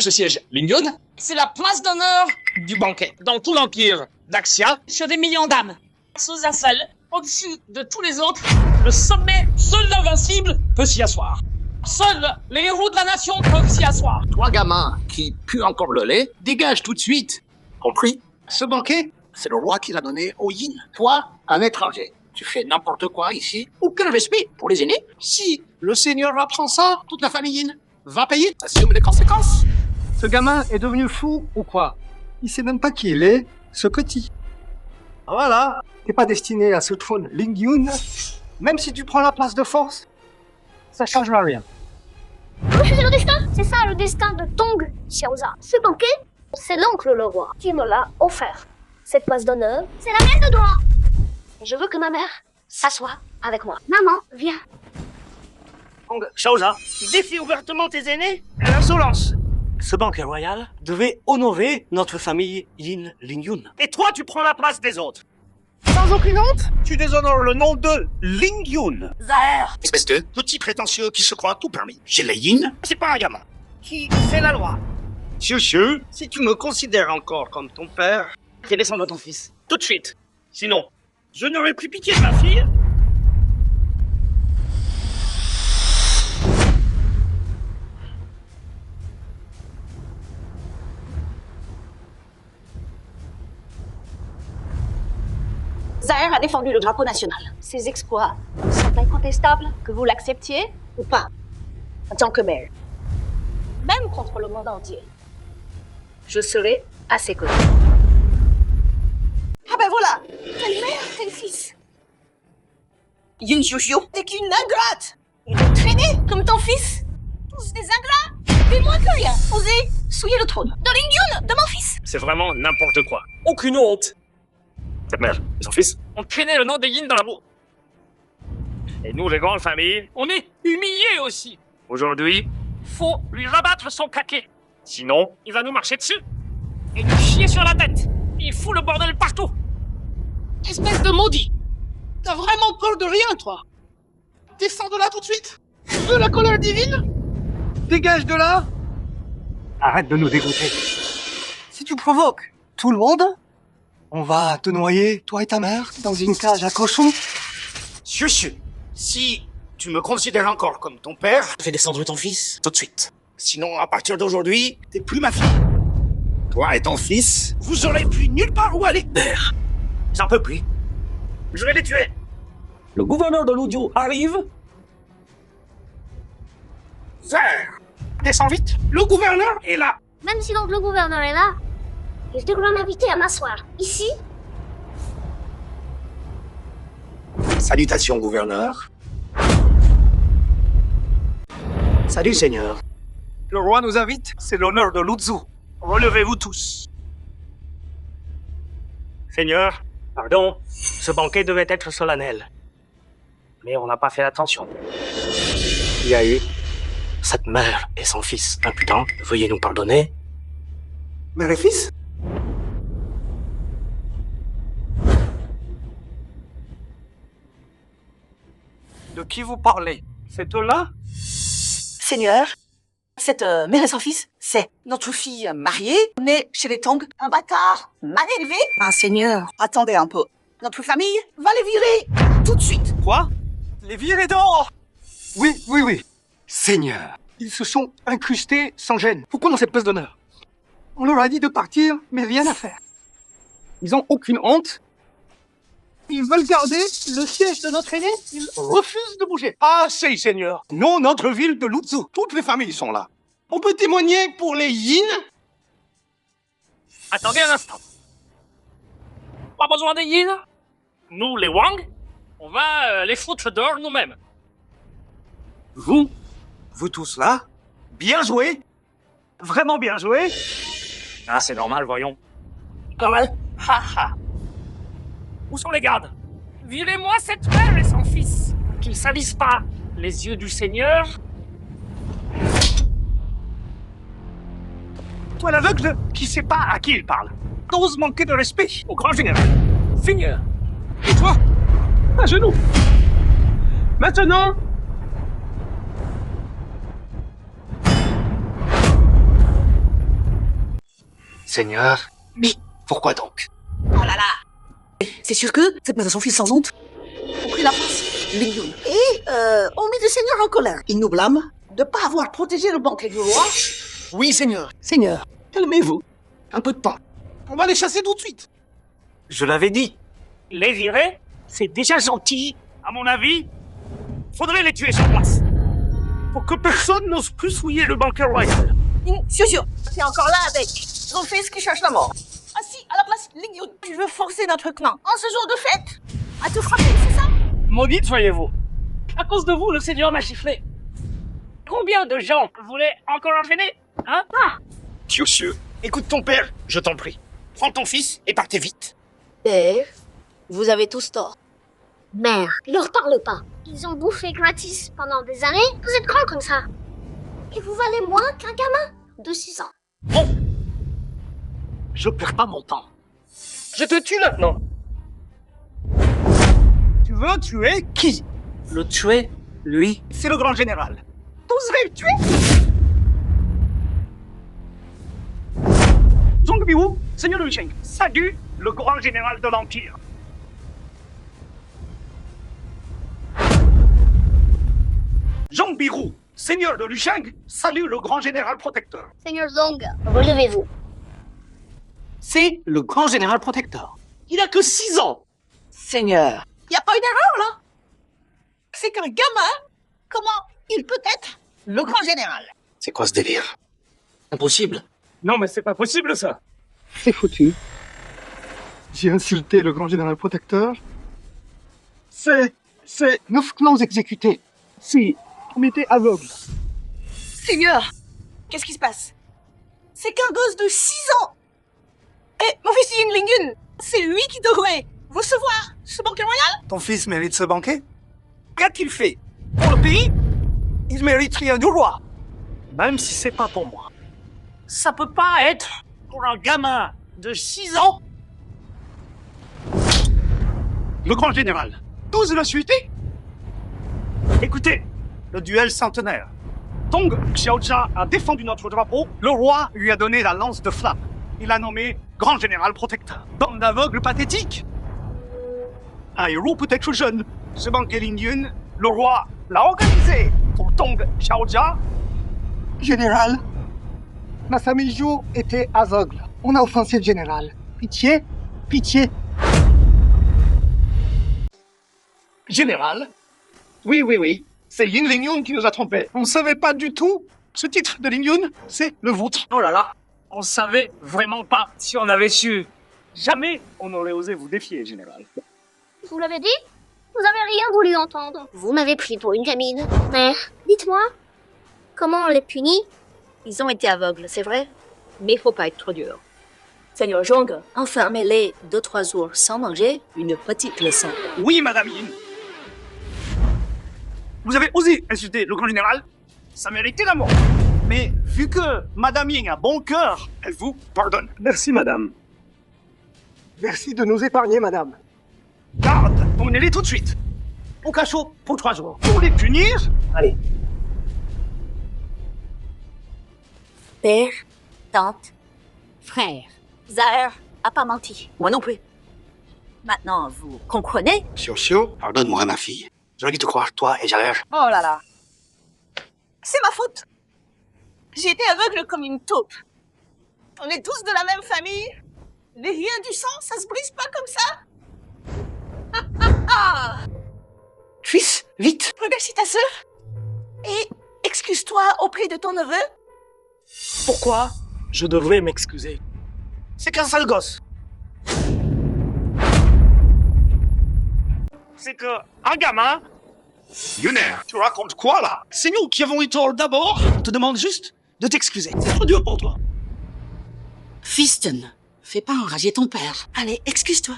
Ce siège Lingyun, c'est la place d'honneur du banquet. Dans tout l'empire d'Axia, sur des millions d'âmes. Sous un seul, au-dessus de tous les autres, le sommet, seul l'invincible, peut s'y asseoir. Seuls les héros de la nation peuvent s'y asseoir. Toi, gamin, qui pue encore le lait, dégage tout de suite. Compris? Ce banquet, c'est le roi qui l'a donné au Yin. Toi, un étranger, tu fais n'importe quoi ici. Aucun respect pour les aînés. Si le seigneur apprend ça, toute la famille Yin va payer. Assume les conséquences. Ce gamin est devenu fou ou quoi? Il sait même pas qui il est, ce petit. Voilà, t'es pas destiné à ce trône Lingyun. Même si tu prends la place de force, ça changera rien. Refuser le destin? C'est ça le destin de Tong Xiaoza. Ce banquet, c'est l'oncle le roi qui me l'a offert. Cette place d'honneur, c'est la mienne de droit. Et je veux que ma mère s'assoie avec moi. Maman, viens. Tong Xiaoza, tu défies ouvertement tes aînés à l'insolence. Ce banquet royal devait honorer notre famille Yin Lingyun. Et toi, tu prends la place des autres. Sans aucune honte, tu déshonores le nom de Lingyun. Zahir. Espèce de petit prétentieux qui se croit tout permis. Chez les Yin, c'est pas un gamin. Qui fait la loi? Xiu, si tu me considères encore comme ton père, fais descendre ton fils. Tout de suite. Sinon, je n'aurai plus pitié de ma fille. Zahir a défendu le drapeau national. Ses exploits sont incontestables, que vous l'acceptiez ou pas, en tant que mère. Même contre le monde entier. Je serai à ses côtés. Ah ben voilà, quelle mère, quel fils. Yin Xiu n'est qu'une ingrate. Et de traîner comme ton fils. Tous des ingrats, mais moins que rien. Osez souiller le trône de Lingyun, de mon fils. C'est vraiment n'importe quoi. Aucune honte. Cette mère et son fils ont traîné le nom de Yin dans la boue. Et nous, les grandes familles, on est humiliés aussi. Aujourd'hui, faut lui rabattre son caquet. Sinon, il va nous marcher dessus. Et nous chier sur la tête. Il fout le bordel partout. Espèce de maudit. T'as vraiment peur de rien, toi. Descends de là tout de suite. Tu veux la colère divine? Dégage de là! Arrête de nous dégoûter. Si tu provoques tout le monde, on va te noyer, toi et ta mère, dans une cage à cochons. Xiu, si tu me considères encore comme ton père, fais descendre ton fils tout de suite. Sinon, à partir d'aujourd'hui, t'es plus ma fille. Toi et ton fils, vous aurez plus nulle part où aller. Père, J'en peux plus. Je vais les tuer. Le gouverneur de l'audio arrive. Zahir, descends vite. Le gouverneur est là. Même si donc le gouverneur est là, il devrait m'inviter à m'asseoir. Ici, Salutations, gouverneur. Salut, seigneur. Le roi nous invite, c'est l'honneur de Luzhu. Relevez-vous tous. Seigneur, pardon, ce banquet devait être solennel. Mais on n'a pas fait attention. Il y a eu cette mère et son fils impudents. Veuillez nous pardonner. Mère et fils? De qui vous parlez? C'est eux-là? Seigneur, cette mère et son fils, c'est notre fille mariée, née chez les Tong, un bâtard mal élevé. Ah, Seigneur, attendez un peu. Notre famille va les virer tout de suite. Quoi? Les virer dehors? Oui. Seigneur, ils se sont incrustés sans gêne. Pourquoi dans cette place d'honneur? On leur a dit de partir, mais rien à faire. Ils ont aucune honte. Ils veulent garder le siège de notre aîné. Ils refusent de bouger. Ah, c'est, seigneur. Non, notre ville de Luzhu. Toutes les familles sont là. On peut témoigner pour les Yin? Attendez un instant. Pas besoin des Yin. Nous, les Wang, on va les foutre dehors nous-mêmes. Vous tous là? Bien joué. Vraiment bien joué. Ah, c'est normal, voyons. Normal. Où sont les gardes? Virez-moi cette mère et son fils. Qu'ils salissent pas les yeux du Seigneur. Toi, l'aveugle, qui sait pas à qui il parle. T'oses manquer de respect au grand général. Seigneur. Et toi, à genoux. Maintenant, Seigneur, mais pourquoi donc? Oh là là. C'est sûr que cette maison fils sans honte ont pris la place Lingyun et ont mis le Seigneur en colère. Ils nous blâment de ne pas avoir protégé le banquet du roi. Oui, Seigneur. Seigneur, calmez-vous. Un peu de temps. On va les chasser tout de suite. Je l'avais dit. Les virer, c'est déjà gentil. À mon avis, faudrait les tuer sur place. Pour que personne n'ose plus souiller le banquet royal. Sûr, c'est encore là avec son fils qui cherche la mort. Assis à la place Lingyun. Tu veux forcer notre clan, en ce jour de fête, à te frapper, c'est ça? Maudite soyez-vous. À cause de vous, le Seigneur m'a giflé. Combien de gens voulaient encore enchaîner, hein? Monsieur, écoute ton père, je t'en prie. Prends ton fils et partez vite. Père, vous avez tous tort. Mère, leur parle pas. Ils ont bouffé gratis pendant des années. Vous êtes grands comme ça. Et vous valez moins qu'un gamin de 6 ans. Bon. Je perds pas mon temps. Je te tue maintenant. Tu veux tuer qui? Le tuer, lui, c'est le grand général. T'oserais le tuer? Zhong Biwu, seigneur de Lusheng, salue le grand général de l'Empire. Zhong Biwu, seigneur de Lusheng, salue le grand général protecteur. Seigneur Zong, relevez-vous. C'est le grand général protecteur. Il a que 6 ans. Seigneur, y a pas une erreur là? C'est qu'un gamin, comment il peut être le grand général? C'est quoi ce délire? Impossible. Non, mais c'est pas possible ça. C'est foutu. J'ai insulté le grand général protecteur. C'est 9 clans exécutés. Si, on était aveugles. Seigneur, qu'est-ce qui se passe? C'est qu'un gosse de 6 ans. Et mon fils Yin Lingyun, c'est lui qui devrait recevoir ce banquet royal? Ton fils mérite ce banquet? Qu'a-t-il fait pour le pays? Il mérite rien du roi. Même si c'est pas pour moi. Ça peut pas être pour un gamin de 6 ans. Le grand général, t'oses l'insulter? Écoutez, le duel centenaire. Tong Xiaojia a défendu notre drapeau. Le roi lui a donné la lance de flamme. Il l'a nommé grand général protecteur. Bande d'aveugles pathétiques. Un héros peut-être jeune. Ce banquet Lingyun, le roi l'a organisé pour Tong Xiaojia. Général, ma famille Zhou était aveugle. On a offensé le général. Pitié, pitié. Général? Oui. C'est Yin Lingyun qui nous a trompés. On savait pas du tout. Ce titre de Lingyun, c'est le vôtre. Oh là là, on savait vraiment pas. Si on avait su, jamais on n'aurait osé vous défier, général. Vous l'avez dit? Vous avez rien voulu entendre. Vous m'avez pris pour une gamine. Mère, dites-moi, comment on les punit? Ils ont été aveugles, c'est vrai, mais il faut pas être trop dur. Seigneur Zhong, enfermez-les 2-3 jours sans manger, une petite leçon. Oui, madame Yin. Vous avez osé insulter le grand général? Ça méritait la mort. Mais vu que madame Yin a bon cœur, elle vous pardonne. Merci, madame. Merci de nous épargner, madame. Garde, emmenez-les tout de suite. Au cachot pour 3 jours. Pour les punir, allez. Père, tante, frère, Zahir a pas menti. Moi non plus. Maintenant, vous comprenez? Xiu, pardonne-moi ma fille. J'aurais dû te croire, toi et Zahir. Oh là là. C'est ma faute. J'ai été aveugle comme une taupe. On est tous de la même famille. Les liens du sang, ça se brise pas comme ça. Fils, vite. Remercie ta sœur. Et excuse-toi auprès de ton neveu. Pourquoi je devrais m'excuser? C'est qu'un sale gosse. C'est que un gamin... Yuner, Tu racontes quoi là? C'est nous qui avons eu tort d'abord. On te demande juste de t'excuser. C'est trop dur pour toi. Fiston, fais pas enrager ton père. Allez, excuse-toi.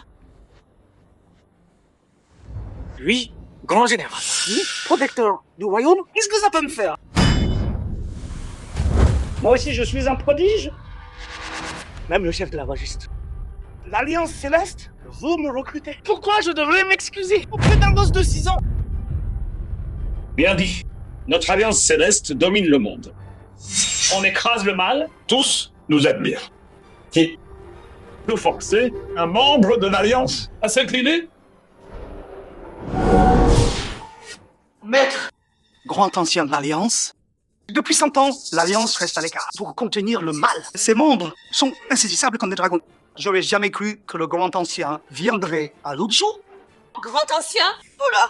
Lui, grand général. Lui, protecteur du royaume. Qu'est-ce que ça peut me faire? Moi aussi, je suis un prodige. Même le chef de la vagiste. L'Alliance Céleste veut me recruter. Pourquoi je devrais m'excuser auprès d'un gosse de 6 ans? Bien dit. Notre alliance céleste domine le monde. On écrase le mal, tous nous admirent. Qui peut forcer un membre de l'Alliance à s'incliner? Maître, grand ancien de l'Alliance, depuis 100 ans, l'Alliance reste à l'écart pour contenir le mal. Ses membres sont insaisissables comme des dragons. J'aurais jamais cru que le grand ancien viendrait à l'autre jour. Grand ancien? Oula!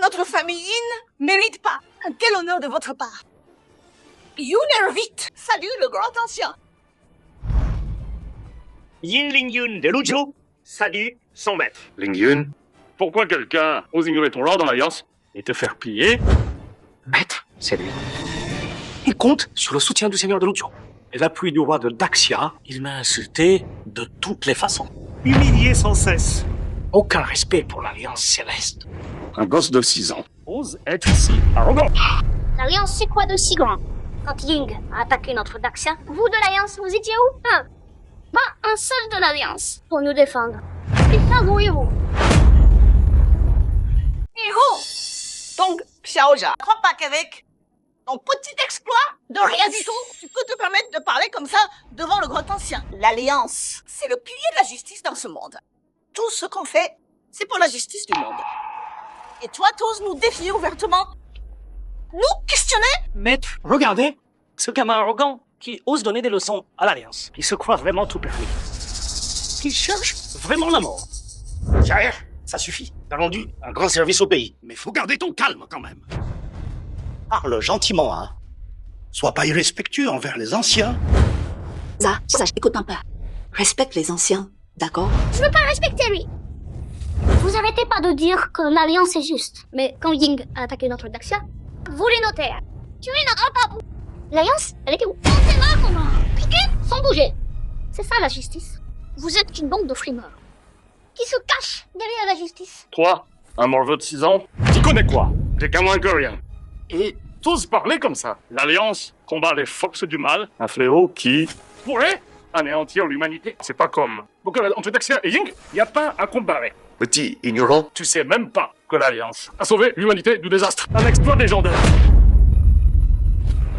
Notre famille Yin mérite pas un tel honneur de votre part. Yun vite! Salut le grand ancien! Yin Ling Yun de Luzhou salue son maître. Ling Yun, pourquoi quelqu'un ose ignorer ton rang dans l'Alliance et te faire piller? Maître, c'est lui. Il compte sur le soutien du seigneur de Luzhou et l'appui du roi de Daxia. Il m'a insulté de toutes les façons. Humilié sans cesse. Aucun respect pour l'Alliance céleste. Un gosse de 6 ans ose être si arrogant. L'Alliance, c'est quoi de si grand? Quand Ying a attaqué notre Daxia, vous de l'Alliance, vous étiez où? Pas un seul de l'Alliance pour nous défendre. Et ça, vous. Héros! Donc, Xiaoja, crois pas qu'avec ton petit exploit de rien du tout, tu peux te permettre de parler comme ça devant le grand ancien. L'Alliance, c'est le pilier de la justice dans ce monde. Tout ce qu'on fait, c'est pour la justice du monde. Et toi, t'oses nous défier ouvertement? Nous questionner? Maître, regardez, ce gamin arrogant qui ose donner des leçons à l'Alliance. Il se croit vraiment tout permis. Il cherche vraiment la mort. Jair, ça suffit. T'as rendu un grand service au pays. Mais faut garder ton calme quand même. Parle gentiment, hein. Sois pas irrespectueux envers les anciens. Ça, je t'écoute un peu. Respecte les anciens, d'accord? Je veux pas respecter lui. Vous arrêtez pas de dire que l'Alliance est juste. Mais quand Ying a attaqué notre Daxia, vous les notez. Tu es notre papa. L'Alliance, elle était où? On sait là qu'on a piqué sans bouger. C'est ça la justice. Vous êtes une bande de frimeurs qui se cachent derrière la justice. Toi, un morveux de 6 ans, tu connais quoi? T'es qu'à moins que rien. Et t'oses parler comme ça. L'Alliance combat les forces du mal, un fléau qui pourrait anéantir l'humanité. C'est pas comme... Donc, entre Daxia et Ying, y a pas à comparer. Petit ignorant. Tu sais même pas que l'Alliance a sauvé l'humanité du désastre. Un exploit légendaire.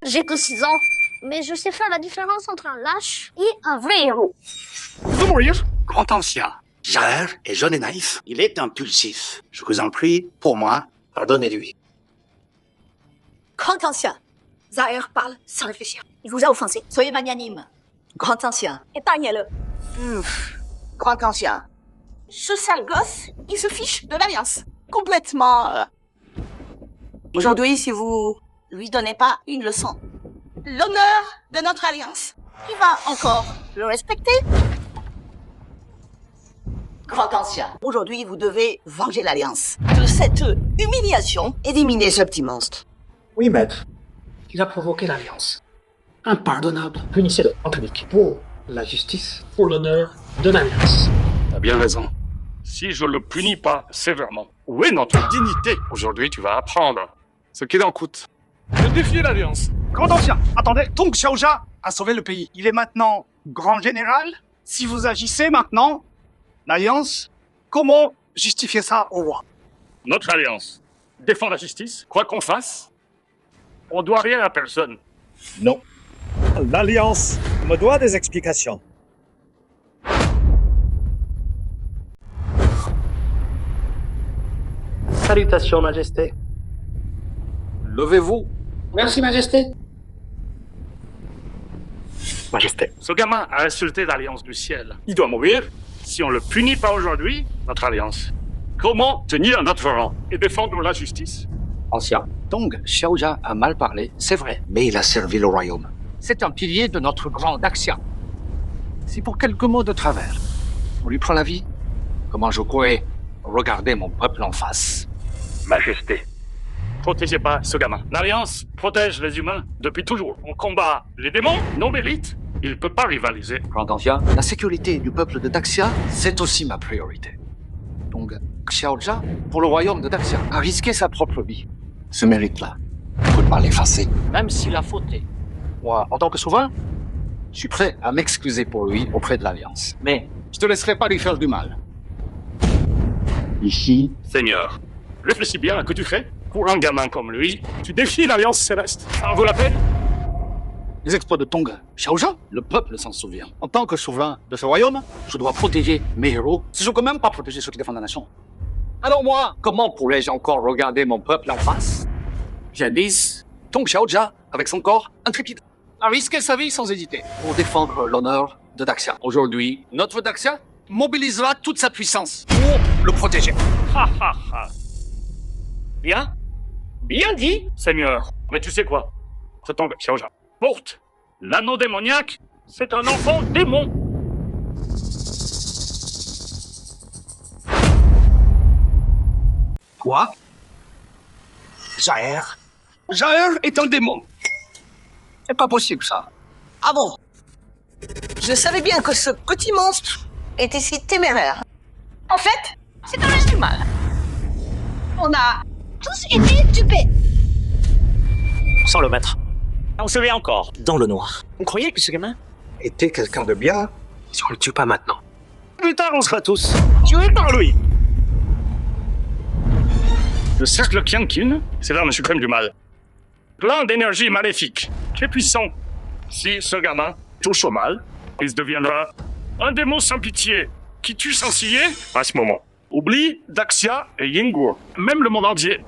J'ai que 6 ans, mais je sais faire la différence entre un lâche et un vrai héros. De mourir. Grand ancien, Jair est jeune et naïf. Il est impulsif. Je vous en prie, pour moi, pardonnez-lui. Grand ancien, Zahir parle sans réfléchir. Il vous a offensé. Soyez magnanime. Grand ancien, épargnez-le. Grand ancien, ce sale gosse, il se fiche de l'Alliance. Complètement. Aujourd'hui, si vous lui donnez pas une leçon, l'honneur de notre Alliance, il va encore le respecter. Grand ancien, aujourd'hui, vous devez venger l'Alliance de cette humiliation. Éliminez ce petit monstre. Oui, maître. Il a provoqué l'Alliance. Impardonnable. Punissez-le en public. Pour la justice, pour l'honneur de l'Alliance. T'as bien raison. Si je le punis pas sévèrement, où est notre dignité? Aujourd'hui, tu vas apprendre ce qu'il en coûte. De défier l'Alliance. Grand ancien, attendez, Tong Xiaoja a sauvé le pays. Il est maintenant grand général. Si vous agissez maintenant, l'Alliance, comment justifier ça au roi? Notre Alliance défend la justice, quoi qu'on fasse. On doit rien à personne. Non. L'Alliance me doit des explications. Salutations, Majesté. Levez-vous. Merci, Majesté. Majesté. Ce gamin a insulté l'Alliance du ciel. Il doit mourir. Si on le punit pas aujourd'hui, notre Alliance, comment tenir notre rang et défendre la justice? Ancien. Tong Xiaoja a mal parlé, c'est vrai. Mais il a servi le royaume. C'est un pilier de notre grand Daxia. Si pour quelques mots de travers, on lui prend la vie, comment je pourrais regarder mon peuple en face? Majesté. Protégez pas ce gamin. L'Alliance protège les humains depuis toujours. On combat les démons, nos élites. Il peut pas rivaliser. Grand ancien, la sécurité du peuple de Daxia, c'est aussi ma priorité. Donc, Xiaoja, pour le royaume de Daxia, a risqué sa propre vie. Ce mérite-là, on ne peut pas l'effacer. Même s'il a fauté. Moi, en tant que souverain, je suis prêt à m'excuser pour lui auprès de l'Alliance. Mais je te laisserai pas lui faire du mal. Ici, Seigneur, réfléchis bien à ce que tu fais. Pour un gamin comme lui, tu défies l'Alliance céleste. Ça en vaut la peine? 'Grand ancien, je suis prêt à m'excuser pour lui auprès de l'Alliance. Mais je te laisserai pas lui faire du mal. Ici, Seigneur, réfléchis bien à ce que tu fais. Pour un gamin comme lui, tu défies l'Alliance céleste. Ça en vaut la peine? Les exploits de Tong Xiaozha, le peuple s'en souvient. En tant que souverain de ce royaume, je dois protéger mes héros. Si je ne peux même pas protéger ceux qui défendent la nation. Alors moi, comment pourrais-je encore regarder mon peuple en face? Jadis, Tong Xiaozha, avec son corps intrépide, a risqué sa vie sans hésiter pour défendre l'honneur de Daxia. Aujourd'hui, notre Daxia mobilisera toute sa puissance pour le protéger. Ha ha ha. Bien. Bien dit, Seigneur. Mais tu sais quoi? Ce Tong Xiaozha porte l'anneau démoniaque. C'est un enfant démon. Quoi? Jaer? Jaer est un démon. C'est pas possible, ça. Ah bon? Je savais bien que ce petit monstre était si téméraire. En fait, c'est un reste du mal. On a Tous été stupés. Sans le maître. On se met encore dans le noir. On croyait que ce gamin était quelqu'un de bien si on le tue pas maintenant. Plus tard, on sera tous tués par lui. Le cercle Qianqin, c'est l'arme suprême du mal. Plein d'énergie maléfique, très puissant. Si ce gamin touche au mal, il deviendra un démon sans pitié, qui tue sans ciller à ce moment. Oublie Daxia et Yingguo. Même le monde entier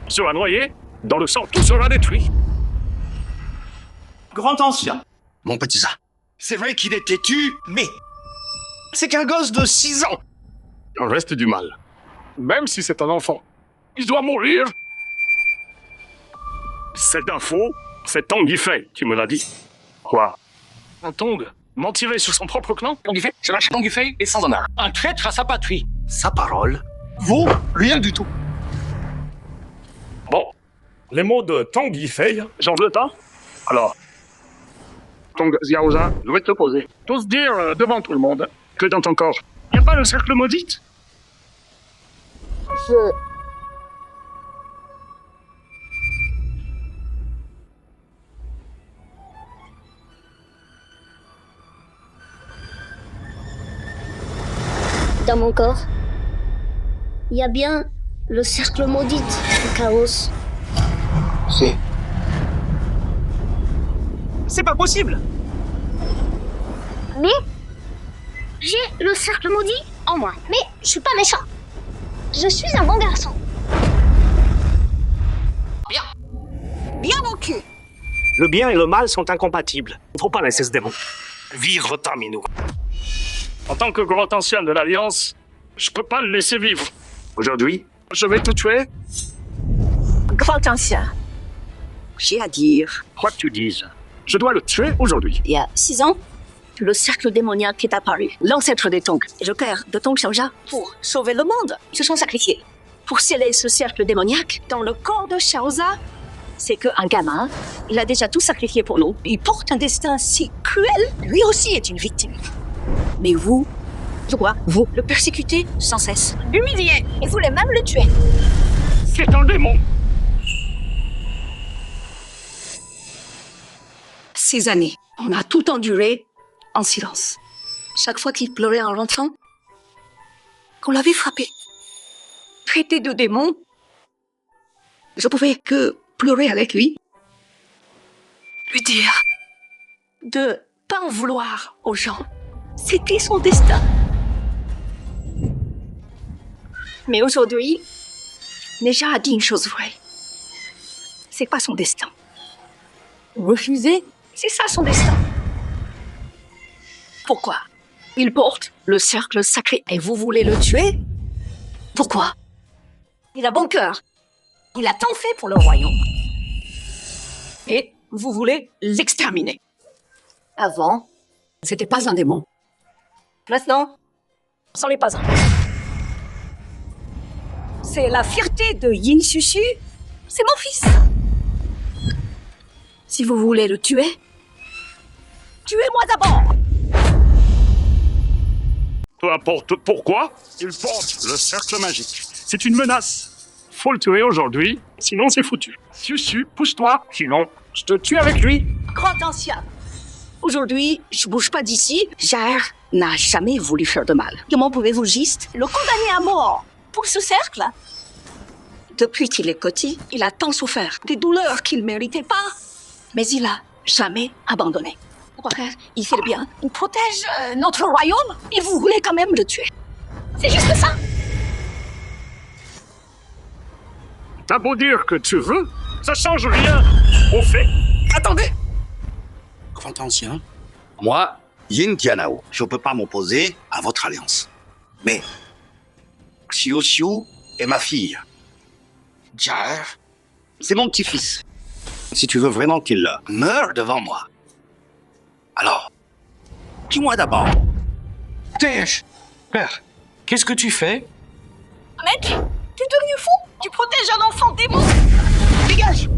sera noyé dans le sang, tout sera détruit. Grand ancien. Mon petit ça. C'est vrai qu'il est têtu, mais c'est qu'un gosse de 6 ans. Il reste du mal. Même si c'est un enfant, il doit mourir. Cette info, c'est Tong Yifei qui me l'a dit. Quoi? Un Tong mentirait sur son propre clan? Tong Yifei, je lâche Tong Yifei et sans honneur. Un traître à sa patrie. Sa parole vaut rien du tout. Bon, les mots de Tong Yifei, j'en veux pas. Alors, Tong Xiaozha, je vais te poser. T'oses dire devant tout le monde que dans ton corps, il n'y a pas le cercle maudit? Dans mon corps, il y a bien le cercle maudit du chaos. C'est pas possible. Mais j'ai le cercle maudit en moi. Mais je suis pas méchant. Je suis un bon garçon. bien mon cul. Le bien et le mal sont incompatibles. Il ne faut pas laisser ce démon vivre parmi nous. En tant que grand ancien de l'Alliance, je peux pas le laisser vivre. Aujourd'hui, je vais te tuer. Grand ancien, j'ai à dire. Quoi que tu dises, je dois le tuer aujourd'hui. Il y a 6 ans, le cercle démoniaque est apparu. L'ancêtre des Tong, et le père de Tong Xiaozha, pour sauver le monde, se sont sacrifiés. Pour sceller ce cercle démoniaque dans le corps de Xiaozha, c'est qu'un gamin, il a déjà tout sacrifié pour nous. Il porte un destin si cruel, lui aussi est une victime. Mais vous, vous le persécutez sans cesse. Humilié, et voulez même le tuer. C'est un démon. 6 années, on a tout enduré en silence. Chaque fois qu'il pleurait en rentrant, qu'on l'avait frappé, traité de démon, je pouvais que pleurer avec lui, lui dire de pas en vouloir aux gens. C'était son destin. Mais aujourd'hui, Neja a dit une chose vraie. C'est pas son destin. Refuser, c'est ça son destin. Pourquoi? Il porte le cercle sacré et vous voulez le tuer? Pourquoi? Il a bon cœur. Il a tant fait pour le royaume. Et vous voulez l'exterminer. Avant, c'était pas un démon. Maintenant, c'en est pas un. C'est la fierté de Yin Xuxu. C'est mon fils. Si vous voulez le tuer, tuez-moi d'abord. Peu importe pourquoi, il porte le cercle magique. C'est une menace. Faut le tuer aujourd'hui, sinon c'est foutu. Xuxu, pousse-toi, sinon je te tue avec lui. Grand ancien, aujourd'hui, je bouge pas d'ici. Jaer n'a jamais voulu faire de mal. Comment pouvez-vous juste le condamner à mort pour ce cercle? Depuis qu'il est petit, il a tant souffert, des douleurs qu'il méritait pas. Mais il a jamais abandonner. Il fait le bien, il protège notre royaume et vous voulez quand même le tuer. C'est juste ça. T'as beau dire que tu veux, ça change rien au fait. Attendez. Grand ancien, moi, Yin Tianao, je peux pas m'opposer à votre alliance. Mais Xiu Xiu est ma fille. Jar, c'est mon petit-fils. Si tu veux vraiment qu'il meure devant moi, alors, dis-moi d'abord. Tèche, père, qu'est-ce que tu fais? Mec, tu es devenu fou. Tu protèges un enfant démon. Dégage!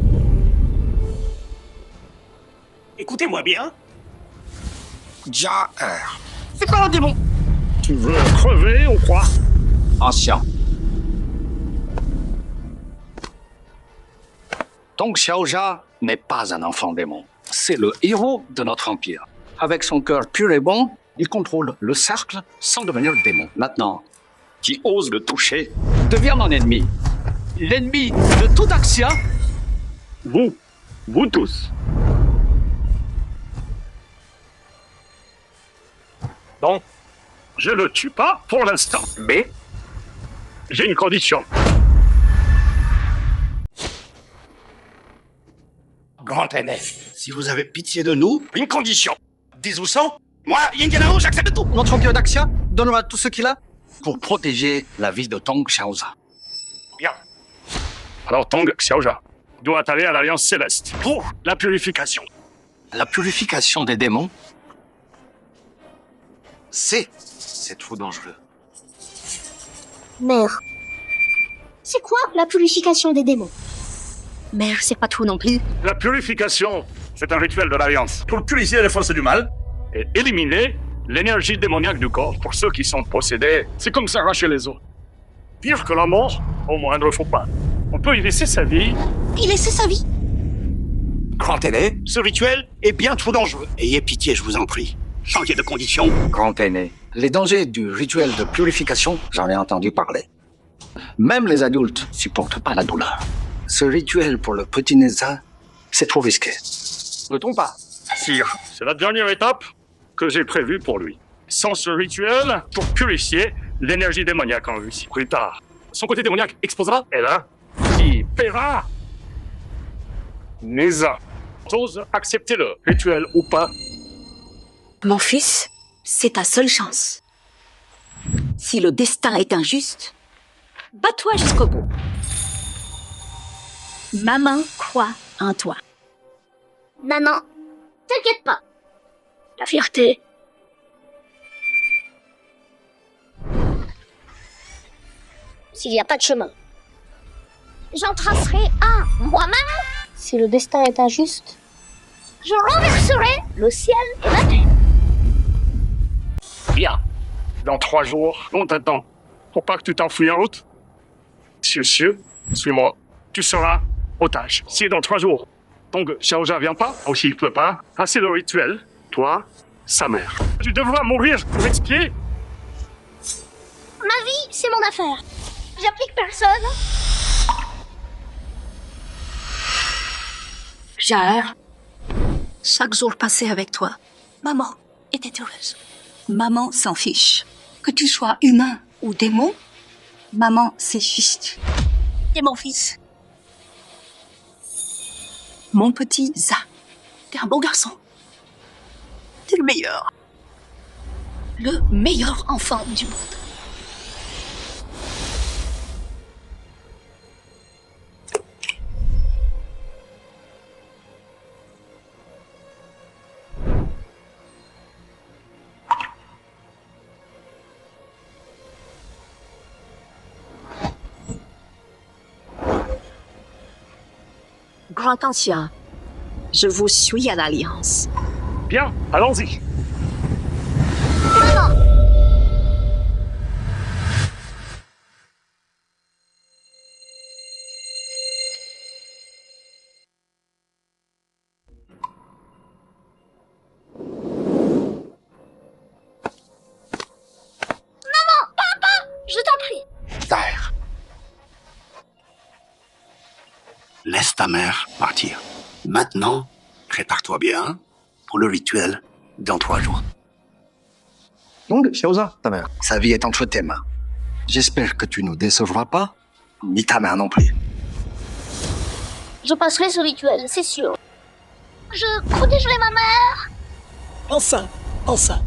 Écoutez-moi bien. Jar, c'est pas un démon. Tu veux crever ou quoi? Ancien. Dong Xiaozha n'est pas un enfant démon. C'est le héros de notre empire. Avec son cœur pur et bon, il contrôle le cercle sans devenir démon. Maintenant, qui ose le toucher devient mon ennemi. L'ennemi de toute Axia. Vous tous. Donc, je le tue pas pour l'instant, mais j'ai une condition. Grand aîné, si vous avez pitié de nous, une condition. 10 ou 100, moi, Yin Tianao, j'accepte tout. Notre empire d'Axia donnera tout ce qu'il a pour protéger la vie de Dong Xiaozha. Bien. Alors Dong Xiaozha doit aller à l'Alliance Céleste pour la purification. La purification des démons, C'est trop dangereux. Mère. C'est quoi la purification des démons? Mère, c'est pas tout non plus. La purification, c'est un rituel de l'Alliance Pour purifier les forces du mal, et éliminer l'énergie démoniaque du corps pour ceux qui sont possédés. C'est comme s'arracher les os. Pire que la mort, au moindre faux pas. On peut y laisser sa vie. Il laissait sa vie. Grand aîné, ce rituel est bien trop dangereux. Ayez pitié, je vous en prie. Changez de condition. grand aîné. Les dangers du rituel de purification, j'en ai entendu parler. Même les adultes supportent pas la douleur. Ce rituel pour le petit Neza, c'est trop risqué. Ne trompe pas. Sire, c'est la dernière étape que j'ai prévue pour lui. Sans ce rituel, pour purifier l'énergie démoniaque en lui. Plus tard, son côté démoniaque explosera, et là, il paiera. Neza, j'ose accepter le rituel ou pas. Mon fils, c'est ta seule chance. Si le destin est injuste, bats-toi jusqu'au bout. Maman croit en toi. Maman, t'inquiète pas. La fierté. S'il n'y a pas de chemin, j'en tracerai un moi-même. Si le destin est injuste, je renverserai le ciel et la terre. Bien. Dans 3 jours, on t'attend. Faut pas que tu t'enfuis en route. Monsieur, suis-moi. Tu seras otage. Si dans 3 jours, Dong Xiaozha vient pas, ou s'il peut pas, c'est le rituel. Toi, sa mère. Tu devras mourir pour expier. Ma vie, c'est mon affaire. J'applique personne. Jar, chaque jour passé avec toi, maman était heureuse. Maman s'en fiche. Que tu sois humain ou démon, maman, c'est juste. T'es mon fils. Mon petit Za. T'es un bon garçon. T'es le meilleur. Le meilleur enfant du monde. Grand ancien, je vous suis à l'Alliance. Bien, allons-y. Maman. Maman, papa, je t'en prie. Taire. Laisse ta mère partir. Maintenant Prépare-toi bien pour le rituel dans 3 jours. Tong Xiaoza, ta mère. Sa vie est entre tes mains. J'espère que tu nous décevras pas, ni ta mère non plus. Je passerai ce rituel, c'est sûr. Je protégerai ma mère. Enfin, enfin.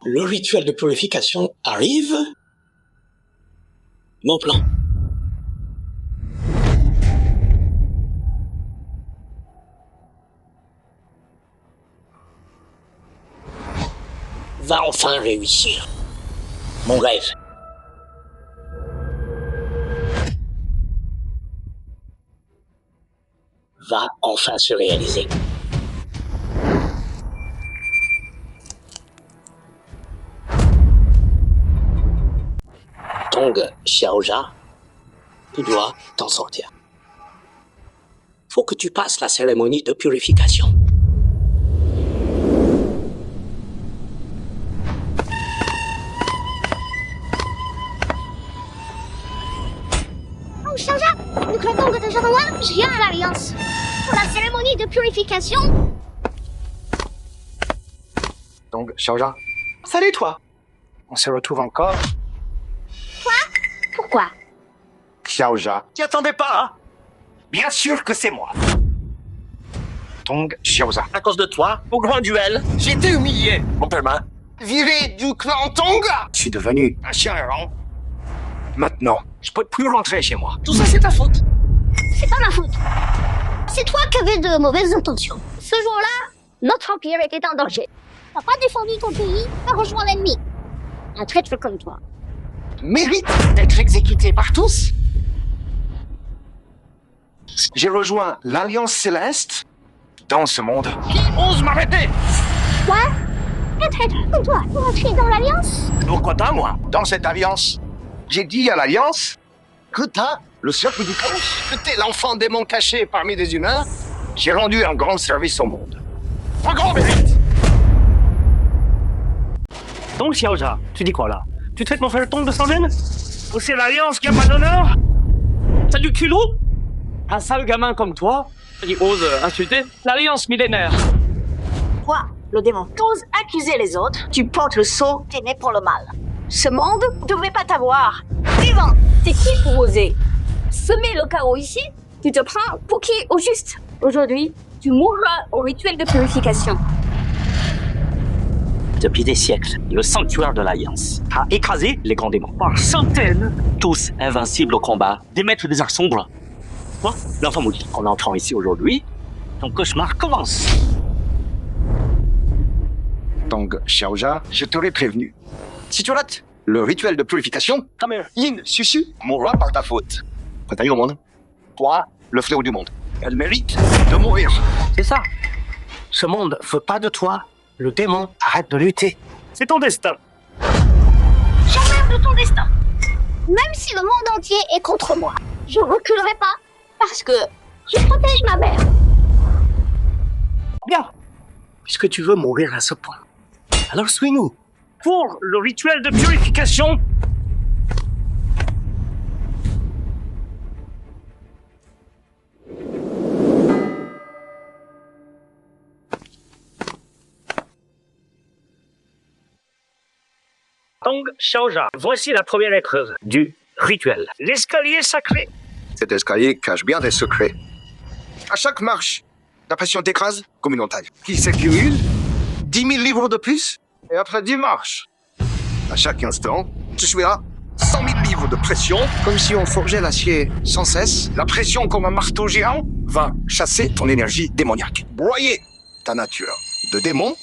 Le rituel de purification arrive. Mon plan. Va enfin réussir. Mon rêve. Va enfin se réaliser. Tong Xiaoja, tu dois t'en sortir. Faut que tu passes la cérémonie de purification. Oh, Xiaoja, donc le Tong de Jadonwa, je viens à l'Alliance. Pour la cérémonie de purification. Tong Xiaoja. Salut toi. On se retrouve encore. Quoi? Pourquoi? Xiaoja. T'y attendais pas, hein? Bien sûr que c'est moi. Tong Xiaoza. À cause de toi, au grand duel, j'ai été humilié, mon père. Viré du clan Tong. Je suis devenu Un chien errant. Maintenant, je peux plus rentrer chez moi. Tout ça, c'est ta faute. C'est pas ma faute. C'est toi qui avais de mauvaises intentions. Ce jour-là, notre empire était en danger. T'as pas défendu ton pays, t'as rejoint l'ennemi. Un traître comme toi mérite d'être exécuté par tous. J'ai rejoint l'Alliance Céleste dans ce monde. Qui ose m'arrêter? Quoi? Un traître comme toi, pour entrer dans l'Alliance? Pourquoi pas, moi? Dans cette alliance, j'ai dit à l'Alliance que t'as le cercle du chaos, que t'es l'enfant démon caché parmi des humains. J'ai rendu un grand service au monde. Un grand mérite. Donc, Xiaoja, tu dis quoi là? Tu traites mon frère Tong de sans-gêne? Ou c'est l'Alliance qui a pas d'honneur? T'as du culot? Un sale gamin comme toi, qui ose insulter l'Alliance millénaire. Toi, le démon, t'oses accuser les autres, tu portes le sceau, t'es né pour le mal. Ce monde ne devait pas t'avoir. Vivant, t'es qui pour oser semer le chaos ici? Tu te prends pour qui au juste? Aujourd'hui, tu mourras au rituel de purification. Depuis des siècles, le sanctuaire de l'Alliance a écrasé les grands démons par centaines, tous invincibles au combat, des maîtres des arts sombres. Moi, l'enfant maudit, en entrant ici aujourd'hui, ton cauchemar commence. Tong Xiaoja, je t'aurais prévenu. Si tu rates le rituel de purification, ta mère, Yin Susu, mourra par ta faute. Prête au monde. Toi, le fléau du monde. Elle mérite de mourir. C'est ça. Ce monde veut pas de toi. Le démon, arrête de lutter. C'est ton destin. J'emmerde de ton destin. Même si le monde entier est contre moi, je reculerai pas parce que je protège ma mère. Bien. Puisque tu veux mourir à ce point, alors suis-nous. Pour le rituel de purification. Tong Xiaoja, voici la première épreuve du rituel. L'escalier sacré. Cet escalier cache bien des secrets. À chaque marche, la pression t'écrase comme une montagne qui s'accumule 10 000 livres de plus. Et après 10 marches, à chaque instant, tu subiras 100 000 livres de pression, comme si on forgeait l'acier sans cesse. La pression comme un marteau géant va chasser ton énergie démoniaque, broyer ta nature de démon.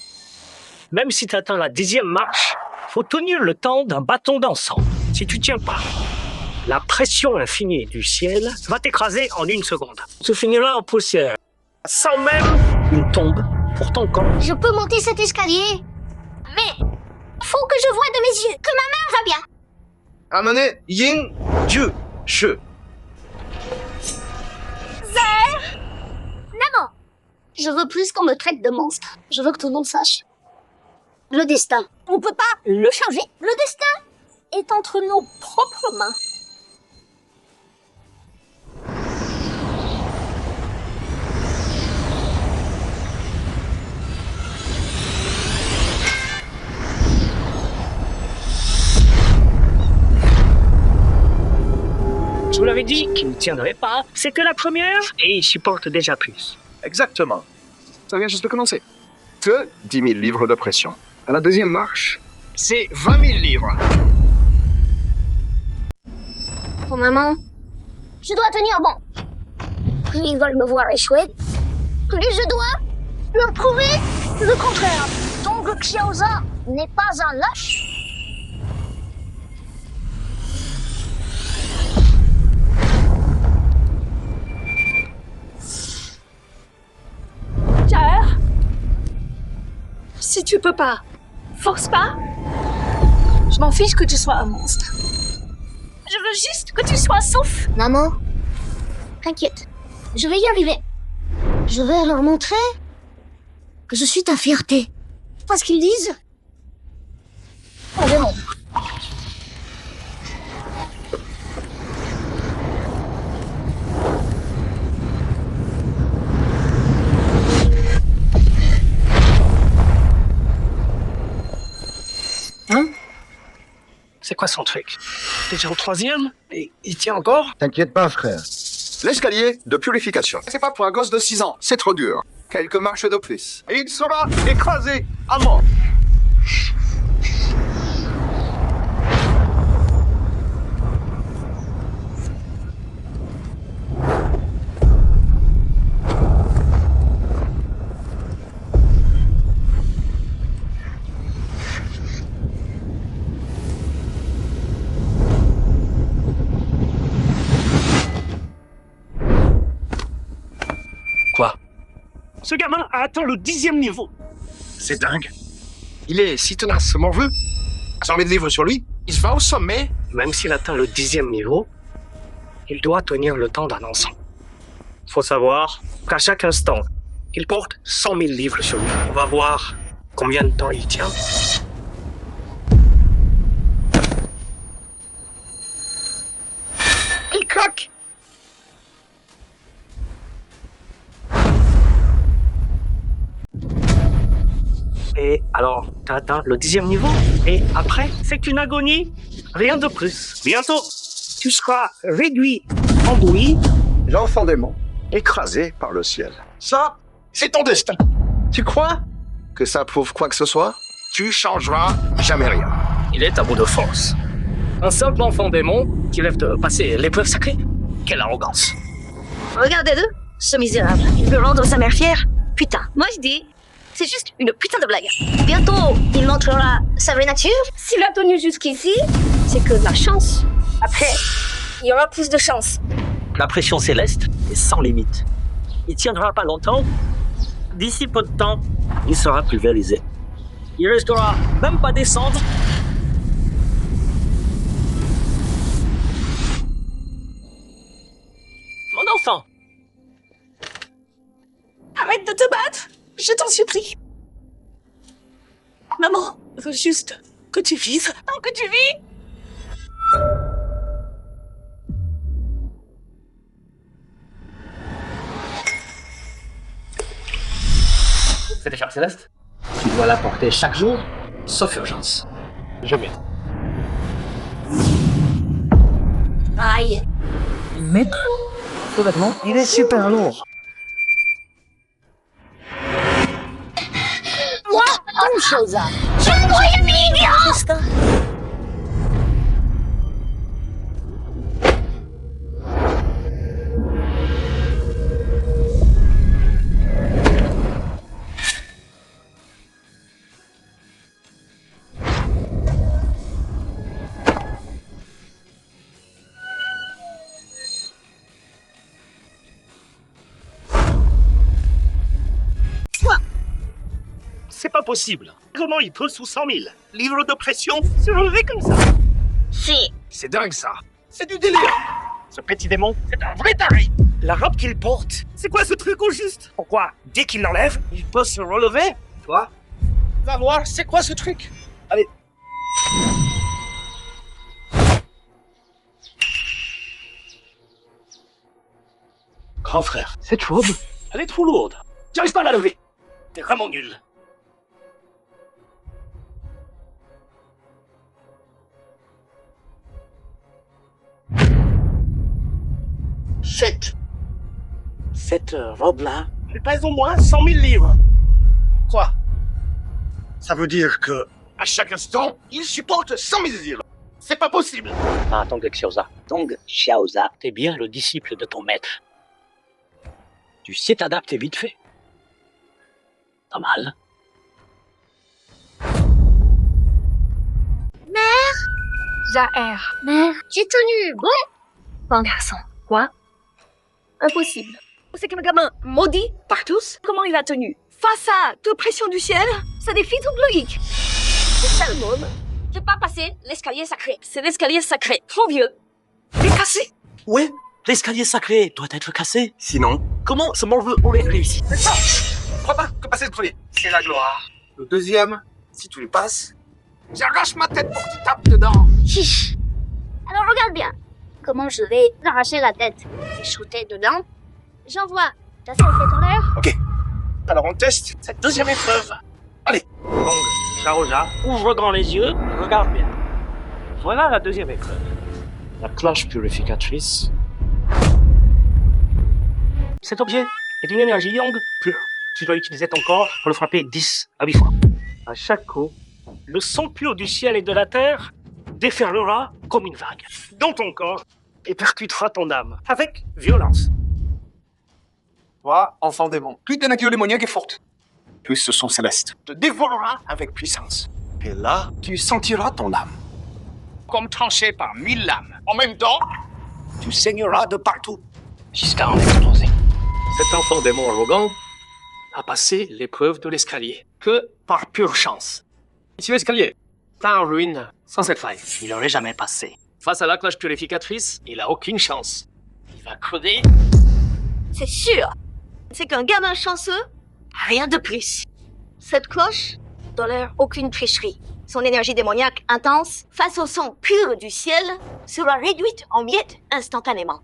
Même si tu atteins la 10e marche, faut tenir le temps d'un bâton d'encens. Si tu tiens pas, la pression infinie du ciel va t'écraser en 1 seconde. Tu finiras en poussière, sans même une tombe pour ton corps. Je peux monter cet escalier, mais faut que je voie de mes yeux que ma mère va bien. Amenez Yin, Dieu, Che. Zère! Maman, je veux plus qu'on me traite de monstre. Je veux que tout le monde sache. Le destin. On peut pas le changer. Le destin Est entre nos propres mains. Je vous l'avais dit qu'il ne tiendrait pas. C'est que la première et il supporte déjà plus. Exactement. Ça vient juste de commencer. Que 10 000 livres de pression. À la deuxième marche, c'est 20 000 livres. Oh maman, je dois tenir bon. Plus ils veulent me voir échouer, plus je dois leur prouver le contraire. Tong Xiaoza n'est pas un lâche. Jaer, si tu peux pas, force pas. Je m'en fiche que tu sois un monstre. Je veux juste que tu sois sauf. Maman, t'inquiète, je vais y arriver. Je vais leur montrer que je suis ta fierté. Parce qu'ils disent... On verra. Hein? C'est quoi son truc? Déjà au 3e? Et il tient encore? T'inquiète pas, frère. L'escalier de purification. C'est pas pour un gosse de 6 ans, c'est trop dur. Quelques marches de plus. Et il sera écrasé à mort. Quoi? Ce gamin a atteint le 10e niveau. C'est dingue. Il est si tenace, morveux. 100 000 livres sur lui, il va au sommet. Même s'il atteint le 10e niveau, il doit tenir le temps d'un enfant. Faut savoir qu'à chaque instant, il porte 100 000 livres sur lui. On va voir combien de temps il tient. Il craque! Et alors, t'as atteint le 10e niveau. Et après, c'est une agonie. Rien de plus. Bientôt, tu seras réduit en bouillie. L'enfant démon, écrasé par le ciel. Ça, c'est ton destin. Tu crois que ça prouve quoi que ce soit? Tu changeras jamais rien. Il est à bout de force. Un simple enfant démon qui rêve de passer l'épreuve sacrée. Quelle arrogance. Regardez-le, ce misérable. Il veut rendre sa mère fière. Putain, moi je dis, c'est juste une putain de blague. Bientôt, il montrera sa vraie nature. S'il a tenu jusqu'ici, c'est que de la chance. Après, il y aura plus de chance. La pression céleste est sans limite. Il tiendra pas longtemps. D'ici peu de temps, il sera pulvérisé. Il restera même pas descendre. Mon enfant! Arrête de te battre, je t'en supplie. Maman veut juste que tu vives tant que tu vis. Cette écharpe céleste, tu dois la porter chaque jour, sauf urgence. Jamais. Aïe. Mais ce vêtement, il est super lourd. Moi, Tong Xiaoza, j'ai le moyen de C'est pas possible. Comment il peut sous 100 000 livres de pression se relever comme ça? Si. C'est dingue ça. C'est du délire. Ce petit démon, c'est un vrai taré. La robe qu'il porte, c'est quoi ce truc au juste? Pourquoi, dès qu'il l'enlève, il peut se relever? Toi, Va voir, c'est quoi ce truc? Allez. Grand frère, cette robe, elle est trop lourde. J'arrive pas à la lever. T'es vraiment nul. Cette robe-là, elle pèse au moins 100 000 livres. Quoi? Ça veut dire que, à chaque instant, il supporte 100 000 livres. C'est pas possible. Ah, Tong Xiaoza. Tong Xiaoza, t'es bien le disciple de ton maître. Tu sais t'adapter vite fait. Pas mal. Mère Jaër. Mère, j'ai tenu, bon? Bon garçon. Quoi? Impossible. C'est qu'un gamin maudit par tous. Comment il a tenu? Face à toute pression du ciel, ça défie toute logique. C'est ça le môme. J'ai pas passé l'escalier sacré. C'est l'escalier sacré. Trop vieux. Il est cassé. Ouais, l'escalier sacré doit être cassé. Sinon, Comment ce morveux aurait réussi? c'est ça. Je crois pas que passer le premier, c'est la gloire. Le deuxième, si tu le passes, j'arrache ma tête pour que tu tapes dedans. Chiche. Alors regarde bien. Comment je vais arracher la tête et shooter dedans. J'envoie ta salpette en l'air. Ok. Alors on teste cette deuxième épreuve. Allez. Tong Xiaoza, ouvre grand les yeux et regarde bien. Voilà la deuxième épreuve. La cloche purificatrice. Cet objet est une énergie yang pure. Tu dois utiliser ton corps pour le frapper 10 à 8 fois. À chaque coup, le son pur du ciel et de la terre déferlera comme une vague dans ton corps et percutera ton âme avec violence. Toi, enfant démon, plus ta nature démoniaque est forte, plus ce son céleste te dévorera avec puissance. Et là, tu sentiras ton âme Comme tranché par 1000 lames. En même temps, tu saigneras de partout. Jusqu'à en exploser. Cet enfant démon arrogant a passé l'épreuve de l'escalier que par pure chance. Si l'escalier est en ruine sans cette faille, il n'aurait jamais passé. Face à la cloche purificatrice, il a aucune chance. Il va crever. C'est sûr. C'est qu'un gamin chanceux, rien de plus. Cette cloche tolère aucune tricherie. Son énergie démoniaque intense, face au son pur du ciel, sera réduite en miettes instantanément.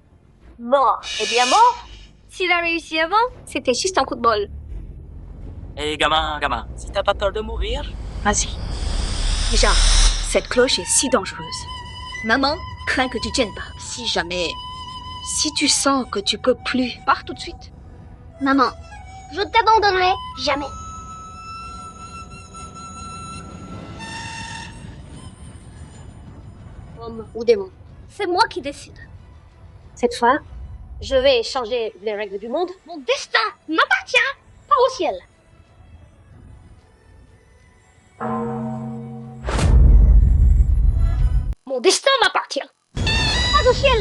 Mort est bien mort. S'il a réussi avant, c'était juste un coup de bol. Hé, gamin, si t'as pas peur de mourir... Vas-y. Déjà, cette cloche est si dangereuse. Maman craint que tu tiennes pas. Si jamais... Si tu sens que tu peux plus, pars tout de suite. Maman, je t'abandonnerai jamais. Homme ou démon, c'est moi qui décide. Cette fois, je vais changer les règles du monde. Mon destin m'appartient, pas au ciel. Mon destin m'appartient, pas au ciel.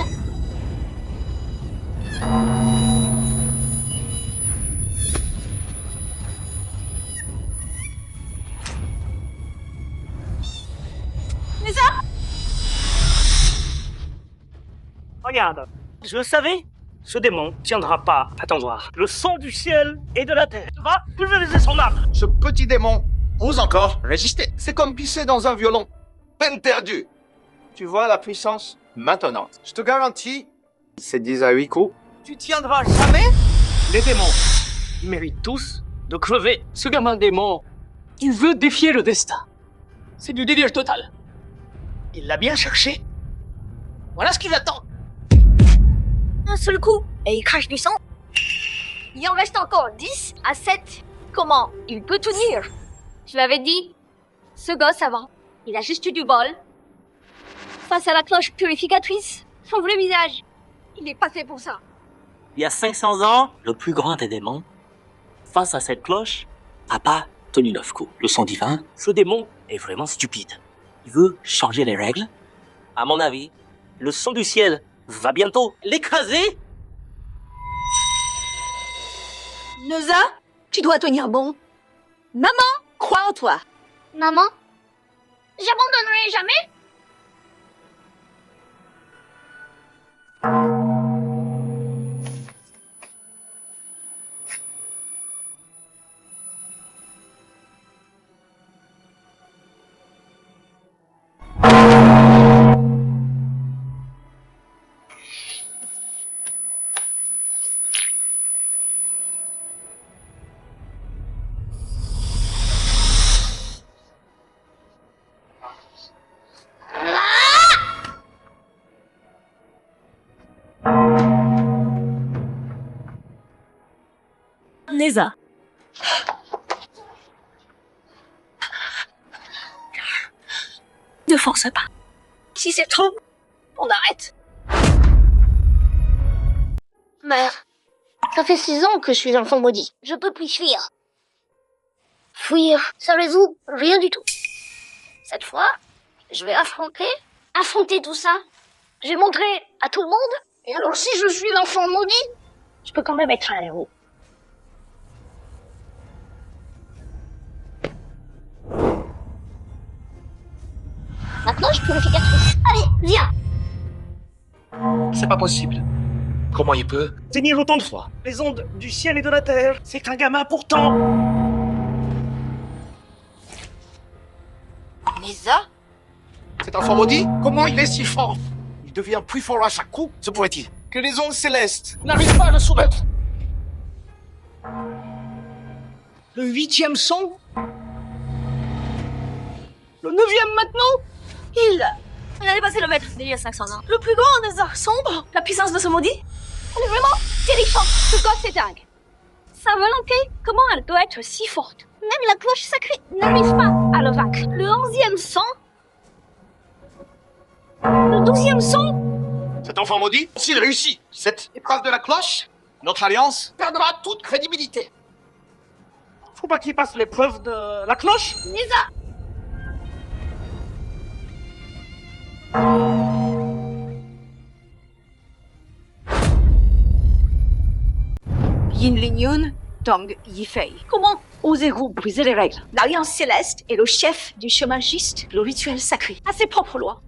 Mais ça... Regarde, je le savais. Ce démon tiendra pas à t'envoyer. Le son du ciel et de la terre va pulvériser son âme. Ce petit démon ose encore résister. C'est comme pisser dans un violon. Peine perdue. Tu vois la puissance maintenant. Je te garantis, c'est 10 à 8 coups. Tu tiendras jamais. Les démons, ils méritent tous de crever. Ce gamin démon, il veut défier le destin. C'est du délire total. Il l'a bien cherché. Voilà ce qu'il attend. Un seul coup, et il crache du sang. Il en reste encore 10 à 7. Comment il peut tenir? Je l'avais dit. Ce gosse avant, il a juste eu du bol. Face à la cloche purificatrice, son vrai visage, il est pas fait pour ça. Il y a 500 ans, le plus grand des démons, face à cette cloche, a pas tenu 9 coups. Le son divin, ce démon est vraiment stupide. Il veut changer les règles. À mon avis, le son du ciel va bientôt l'écraser. Neuza, tu dois tenir bon. Maman croit en toi. Maman, j'abandonnerai jamais. Neza. Ne force pas. Si c'est trop, on arrête. Mère, ça fait 6 ans que je suis enfant maudit. Je peux plus fuir. Fuir, ça résout rien du tout. Cette fois, je vais affronter tout ça. Je vais montrer à tout le monde. Et alors si je suis l'enfant maudit, je peux quand même être un héros. La cloche purificatrice. Allez, viens. C'est pas possible. Comment il peut tenir autant de fois les ondes du ciel et de la terre? C'est un gamin pourtant. Neza? Cet enfant maudit? Comment il est si fort? Il devient plus fort à chaque coup, se pourrait-il, que les ondes célestes n'arrivent pas à le soumettre. Le 8e son? Le 9e maintenant? Il a dépassé le maître d'il y a 500 ans. Le plus grand des arts sombres. La puissance de ce maudit. Elle est vraiment terrifiante. Ce gosse, c'est dingue. Sa volonté, comment elle doit être si forte? Même la cloche sacrée n'arrive pas à le vaincre. Le 11e son? Le 12e son? Cet enfant maudit, s'il réussit cette épreuve de la cloche, notre alliance perdra toute crédibilité. Faut pas qu'il passe l'épreuve de la cloche. Neza! Yin Ling Yun, Tong Yifei. Comment osez-vous briser les règles? L'Alliance Céleste est le chef du chemin juste, le rituel sacré, à ses propres lois.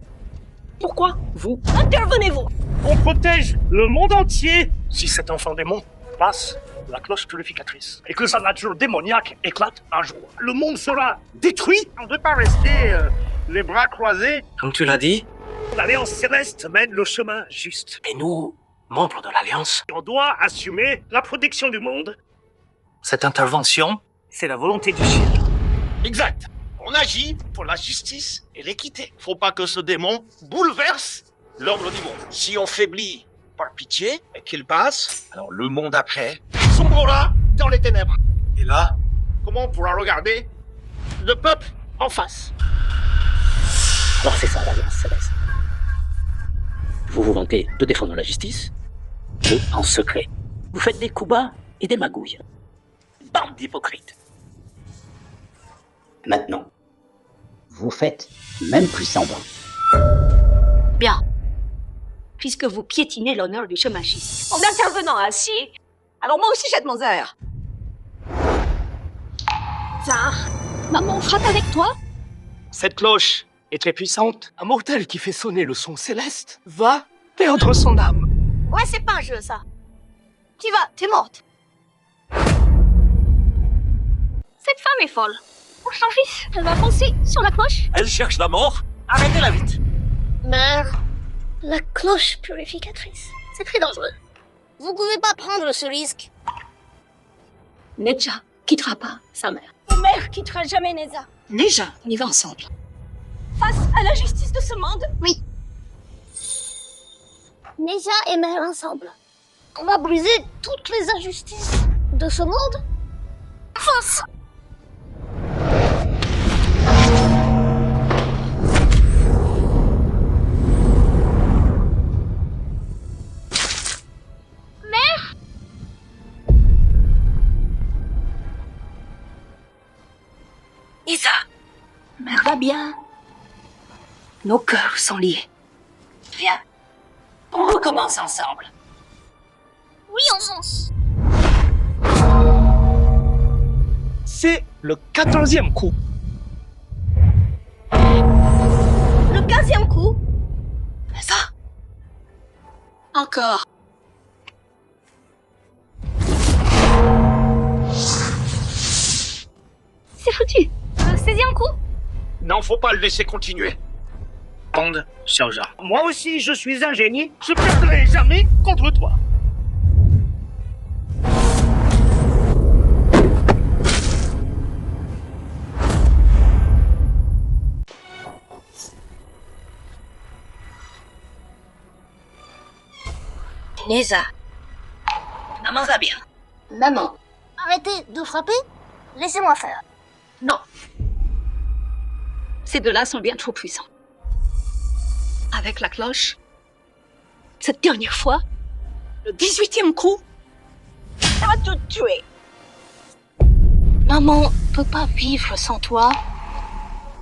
Pourquoi vous intervenez-vous? On protège le monde entier. Si cet enfant démon passe la cloche purificatrice et que sa nature démoniaque éclate un jour, le monde sera détruit. On ne peut pas rester les bras croisés. Comme tu l'as dit, L'Alliance Céleste mène le chemin juste. et nous, membres de l'Alliance, On doit assumer la protection du monde. cette intervention, C'est la volonté du ciel. Exact. On agit pour la justice et l'équité. Faut pas que ce démon bouleverse l'ordre du monde. Si on faiblit par pitié et qu'il passe, alors le monde après sombrera dans les ténèbres. Et là, comment on pourra regarder le peuple en face? alors c'est ça l'Alliance Céleste. Vous vous vantez de défendre la justice, eux en secret. Vous faites des coups bas et des magouilles. Bande d'hypocrites. Maintenant, vous faites même plus semblant. Bien. Puisque vous piétinez l'honneur du chemin juste. En intervenant ainsi, alors moi aussi jette mon zère. Zar, maman frappe avec toi? Cette cloche est très puissante. Un mortel qui fait sonner le son céleste va perdre son âme. Ouais, c'est pas un jeu, ça. Tu vas, t'es morte. Cette femme est folle. On s'en fiche. Elle va foncer sur la cloche. Elle cherche la mort. Arrêtez-la vite. Mère, la cloche purificatrice, c'est très dangereux. Vous pouvez pas prendre ce risque. Neja quittera pas sa mère. Ma mère quittera jamais Neza. Neja, on y va ensemble. Face à la justice de ce monde? Oui. Neza et mère ensemble. On va briser toutes les injustices de ce monde. Force! Mère? Isa, mère va bien. Nos cœurs sont liés. Viens, on recommence ensemble. Oui, on fonce. C'est le 14e coup. Le 15e coup. Ça. Encore. C'est foutu. Le 16e coup. Non, faut pas le laisser continuer. Tong Xiaoja. Moi aussi, je suis un génie. Je perdrai jamais contre toi. Neza. Maman va bien. Maman, Arrêtez de frapper. Laissez-moi faire. Non. Ces deux-là sont bien trop puissants. Avec la cloche, cette dernière fois, le 18e coup, ça va te tuer. Maman peut pas vivre sans toi.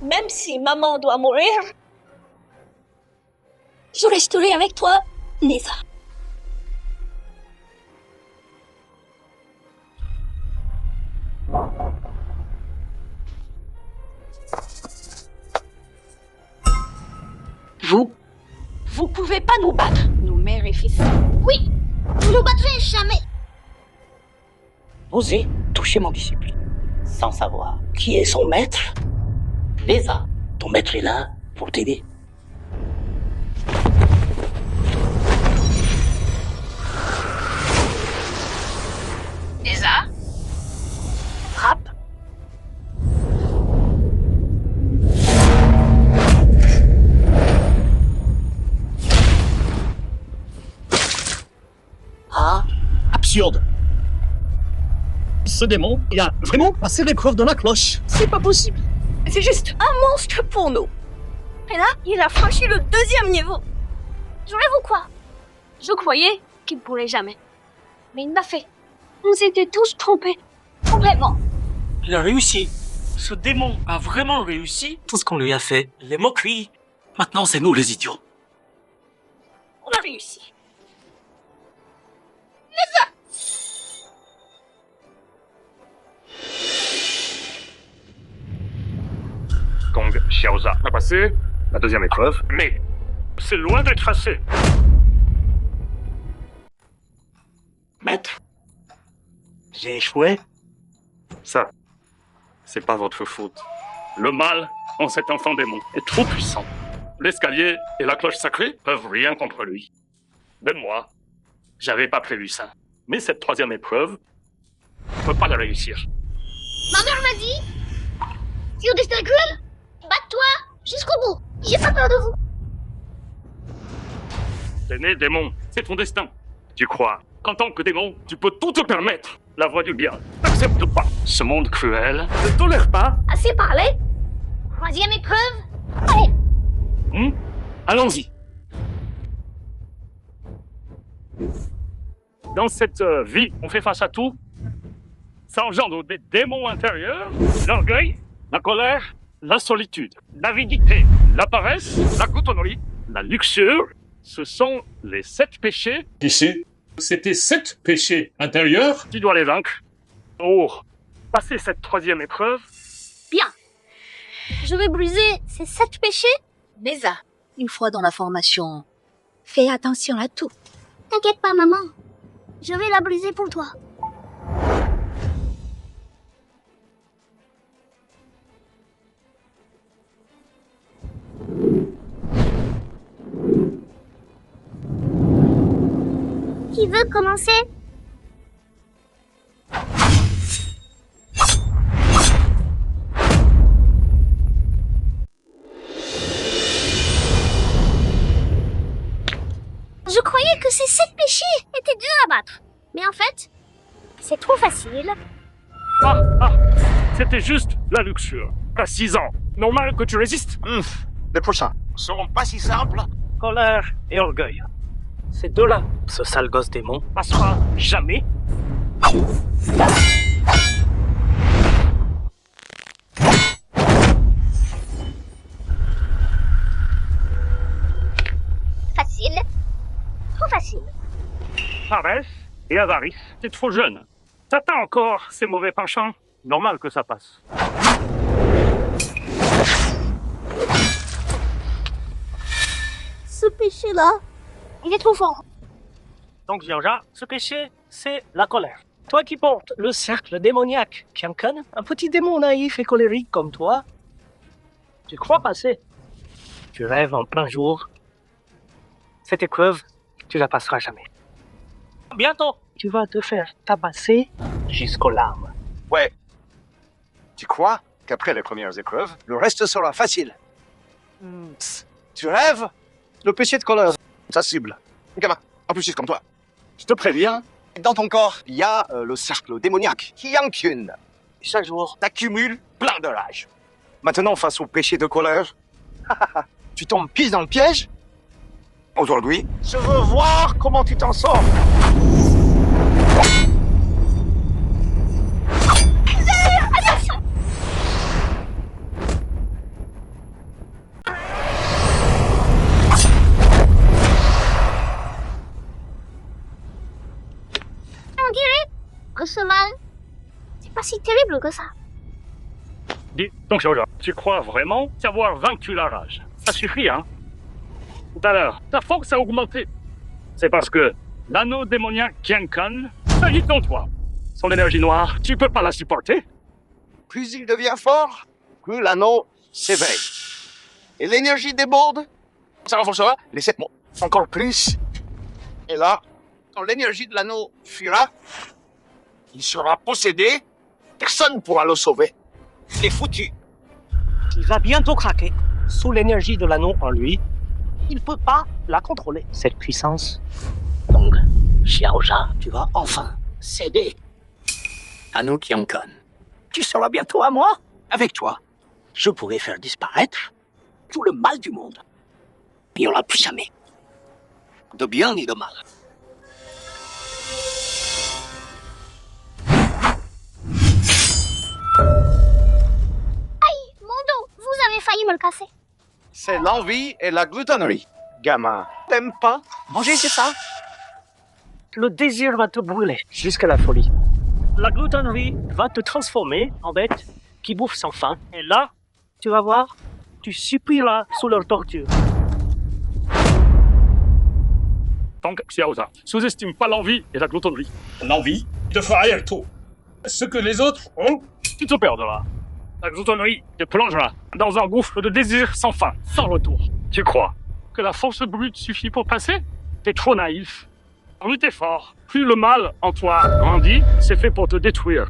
Même si maman doit mourir, je resterai avec toi, Neza. Vous pouvez pas nous battre, nous mères et fils. Oui, vous ne battrez jamais. Osez toucher mon disciple, sans savoir qui est son maître. Neza, ton maître est là pour t'aider. Neza, frappe. Ah, absurde. Ce démon, il a vraiment passé l'épreuve de la cloche. C'est pas possible. C'est juste un monstre pour nous. Et là, il a franchi le 2e niveau. Jurez-vous quoi? Je croyais qu'il pourrait jamais. Mais il m'a fait. On s'était tous trompés. Complètement. Il a réussi. Ce démon a vraiment réussi tout ce qu'on lui a fait. Les moqueries. Maintenant, c'est nous les idiots. On a réussi. Kong Xiaoza a passé la deuxième épreuve, mais c'est loin d'être assez. Maître, j'ai échoué. Ça, c'est pas votre faute. Le mal en cet enfant démon est trop puissant. L'escalier et la cloche sacrée peuvent rien contre lui. Même moi, j'avais pas prévu ça. Mais cette troisième épreuve, je peux pas la réussir. Ma mère m'a dit, si au destin cruel, bats-toi jusqu'au bout. J'ai pas peur de vous. T'es né démon, c'est ton destin. Tu crois qu'en tant que démon, tu peux tout te permettre. La voie du bien n'accepte pas. Ce monde cruel ne tolère pas. Assez parlé. Troisième épreuve. Allez. Allons-y. Dans cette vie, on fait face à tout. Ça engendre des démons intérieurs, l'orgueil, la colère, la solitude, l'avidité, la paresse, la gloutonnerie, la luxure. Ce sont les 7 péchés. Péchés? C'était 7 péchés intérieurs? Tu dois les vaincre. Pour passer cette troisième épreuve. Bien. Je vais briser ces 7 péchés. Neza, une fois dans la formation, fais attention à tout. T'inquiète pas, maman. Je vais la briser pour toi. Qui veut commencer? Je croyais que ces 7 péchés étaient durs à battre. Mais en fait, c'est trop facile. C'était juste la luxure. T'as 6 ans. Normal que tu résistes. Les prochains seront pas si simples. Colère et orgueil. Ces deux-là, ce sale gosse démon, passera jamais. Facile. Trop facile. Paresse et avarice. T'es trop jeune. T'attends encore ces mauvais penchants. Normal que ça passe. Ce péché-là, il est trop fort. Donc, Xiaoja, ce péché, c'est la colère. Toi qui portes le cercle démoniaque Qiankun, un petit démon naïf et colérique comme toi, tu crois passer. Tu rêves en plein jour. Cette épreuve, tu la passeras jamais. Bientôt, tu vas te faire tabasser jusqu'aux larmes. Ouais. Tu crois qu'après les premières épreuves, le reste sera facile? Tu rêves? Le péché de colère, sa cible. Gamin, en plus, comme toi. Je te préviens, Dans ton corps, il y a le cercle démoniaque, Qiangqun. Chaque jour, t'accumules plein de rage. Maintenant, face au péché de colère, tu tombes pile dans le piège. Aujourd'hui, je veux voir comment tu t'en sors. Attention! On dirait que ce mal, c'est pas si terrible que ça. Dis donc, Xiaozha, tu crois vraiment avoir vaincu la rage? Ça suffit, hein? Tout à l'heure, ta force a augmenté. C'est parce que l'anneau démoniaque Qiangqun s'agite en toi. Son énergie noire, tu peux pas la supporter. Plus il devient fort, plus l'anneau s'éveille. Et l'énergie déborde, ça renforcera les 7 mots. Encore plus. Et là, quand l'énergie de l'anneau fuira, il sera possédé, personne ne pourra le sauver. Il est foutu. Il va bientôt craquer. Sous l'énergie de l'anneau en lui, il peut pas la contrôler, cette puissance. Donc, Xiaozha, tu vas enfin céder. Anneau Qiangqun, tu seras bientôt à moi. Avec toi, je pourrai faire disparaître tout le mal du monde. Il n'y en aura plus jamais. De bien ni de mal. Aïe, mon dos, vous avez failli me le casser. C'est l'envie et la gloutonnerie. Gamin, t'aimes pas manger, c'est ça? Le désir va te brûler jusqu'à la folie. La gloutonnerie va te transformer en bête qui bouffe sans faim. Et là, tu vas voir, tu supplieras sous leur torture. Donc, Xiaozha, sous-estime pas l'envie et la gloutonnerie. L'envie te fera aller tôt. Ce que les autres ont, Tu te perdras. La gloutonnerie te plongera dans un gouffre de désir sans fin, sans retour. Tu crois que la force brute suffit pour passer? T'es trop naïf. Plus t'es fort, plus le mal en toi grandit, c'est fait pour te détruire.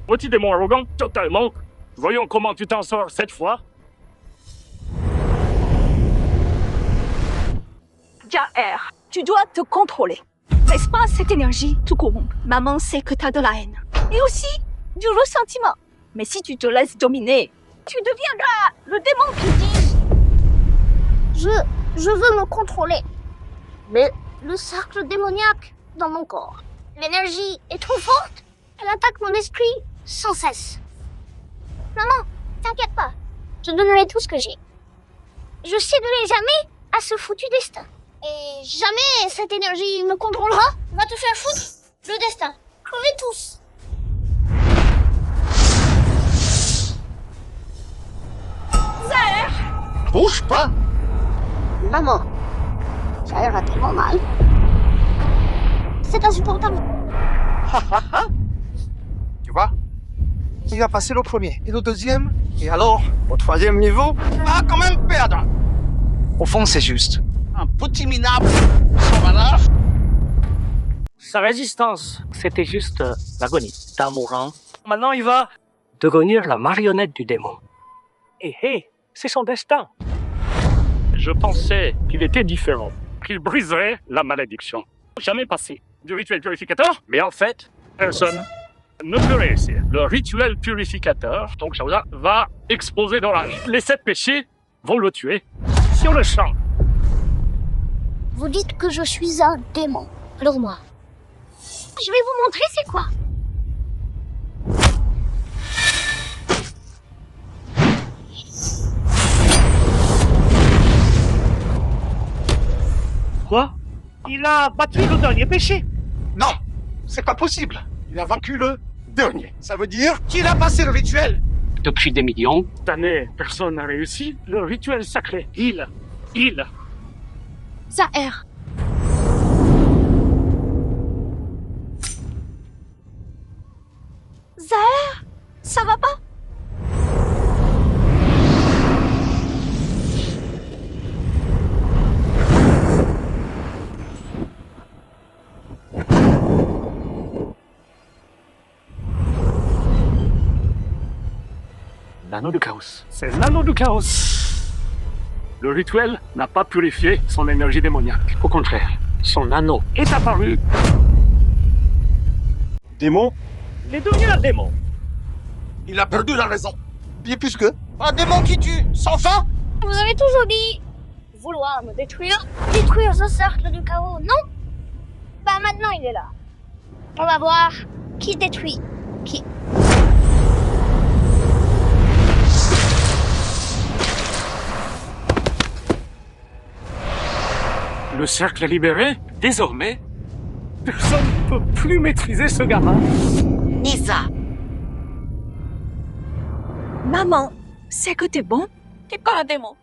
Petit démon arrogant, totalement. Voyons comment tu t'en sors cette fois. Jaer, tu dois te contrôler. Laisse pas cette énergie te corrompre. Maman sait que t'as de la haine. Et aussi du ressentiment. Mais si tu te laisses dominer, tu deviendras le démon qui dit. Je veux me contrôler. Mais le cercle démoniaque dans mon corps, l'énergie est trop forte. Elle attaque mon esprit sans cesse. Maman, t'inquiète pas. Je donnerai tout ce que j'ai. Je céderai jamais à ce foutu destin. Et jamais cette énergie me contrôlera. Va te faire foutre le destin. Crevez tous. Zaher! Bouge pas. Maman, ça ira tellement mal. C'est insupportable. Tu vois? Il va passer le premier et le deuxième. Et alors, au troisième niveau, il va quand même perdre. Au fond, c'est juste un petit minable sans valeur. Sa résistance, c'était juste l'agonie d'un mourant. Maintenant, il va devenir la marionnette du démon. Et hé, c'est son destin. Je pensais qu'il était différent, qu'il briserait la malédiction. Jamais passé du rituel purificateur, mais en fait, personne ne peut réussir. Le rituel purificateur, donc Xiaozha, va exploser d'orage. Les 7 péchés vont le tuer sur le champ. Vous dites que je suis un démon. Alors moi, je vais vous montrer c'est quoi. Quoi? Il a battu le dernier péché. Non, c'est pas possible. Il a vaincu le dernier. Ça veut dire qu'il a passé le rituel. Depuis des millions d'années, personne n'a réussi le rituel sacré. Il. Zaher! Zaher! Ça va pas? L'anneau du chaos. C'est l'anneau du chaos. Le rituel n'a pas purifié son énergie démoniaque. Au contraire, son anneau est apparu Démon? Il est devenu un démon. Il a perdu la raison. Bien plus que un démon qui tue, sans fin. Vous avez toujours dit vouloir me détruire. Détruire ce cercle du chaos, non? Bah maintenant il est là. On va voir qui détruit qui. Le cercle est libéré. Désormais, personne ne peut plus maîtriser ce gamin. Nisa. Maman, c'est que t'es bon. T'es pas un démon.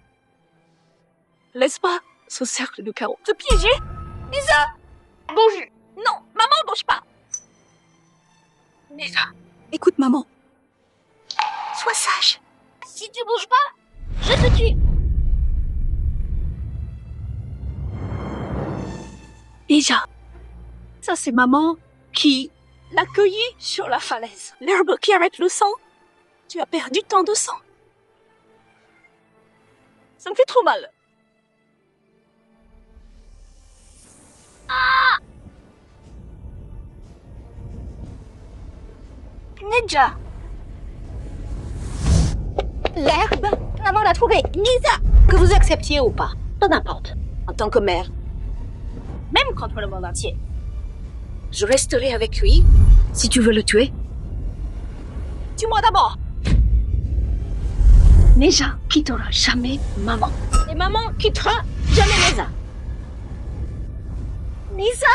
Laisse pas ce cercle de chaos te piéger. Nisa, bouge. Non, maman, bouge pas. Nisa, écoute maman. Sois sage. Si tu bouges pas, je te tue. Déjà, ça c'est maman qui l'a cueilli sur la falaise. L'herbe qui arrête le sang. Tu as perdu tant de sang. Ça me fait trop mal. Ah! Ninja. L'herbe, maman l'a trouvée. Nisa, que vous acceptiez ou pas, peu importe. En tant que mère, même contre le monde entier, je resterai avec lui si tu veux le tuer. Tue-moi d'abord. Neja quittera jamais maman. Et maman quittera jamais Nisa. Nisa!